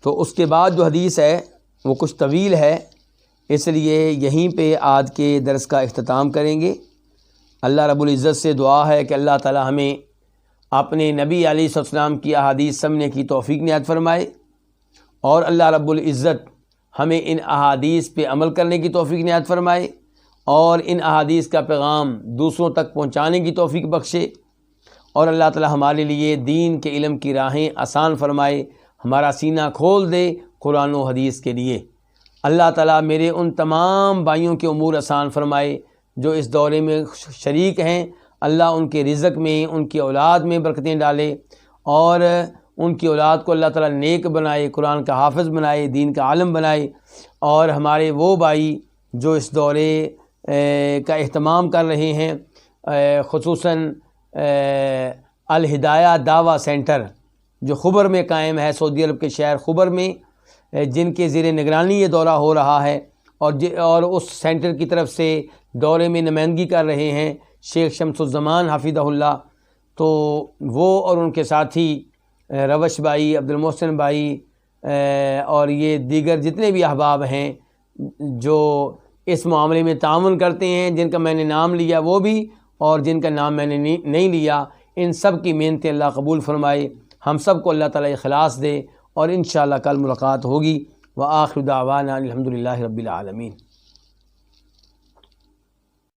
تو اس کے بعد جو حدیث ہے وہ کچھ طویل ہے، اس لیے یہیں پہ آج کے درس کا اختتام کریں گے۔ اللہ رب العزت سے دعا ہے کہ اللہ تعالی ہمیں اپنے نبی علیہ السلام کی احادیث سمجھنے کی توفیق عنایت فرمائے، اور اللہ رب العزت ہمیں ان احادیث پہ عمل کرنے کی توفیق عنایت فرمائے، اور ان احادیث کا پیغام دوسروں تک پہنچانے کی توفیق بخشے، اور اللہ تعالی ہمارے لیے دین کے علم کی راہیں آسان فرمائے، ہمارا سینہ کھول دے قرآن و حدیث کے لیے۔ اللہ تعالیٰ میرے ان تمام بھائیوں کے امور آسان فرمائے جو اس دورے میں شریک ہیں، اللہ ان کے رزق میں، ان کی اولاد میں برکتیں ڈالے، اور ان کی اولاد کو اللہ تعالیٰ نیک بنائے، قرآن کا حافظ بنائے، دین کا عالم بنائے، اور ہمارے وہ بھائی جو اس دورے کا اہتمام کر رہے ہیں، خصوصاً الہدایہ دعویٰ سینٹر جو خبر میں قائم ہے، سعودی عرب کے شہر خبر میں، جن کے زیر نگرانی یہ دورہ ہو رہا ہے، اور اس سینٹر کی طرف سے دورے میں نمائندگی کر رہے ہیں شیخ شمس الزمان حفظہ اللہ، تو وہ اور ان کے ساتھی روش بھائی، عبد المحسن بھائی، اور یہ دیگر جتنے بھی احباب ہیں جو اس معاملے میں تعاون کرتے ہیں، جن کا میں نے نام لیا وہ بھی، اور جن کا نام میں نے نہیں لیا، ان سب کی محنتیں اللہ قبول فرمائے، ہم سب کو اللہ تعالیٰ اخلاص دے، اور انشاءاللہ کل ملاقات ہوگی۔ وآخر دعوانا الحمدللہ رب العالمین۔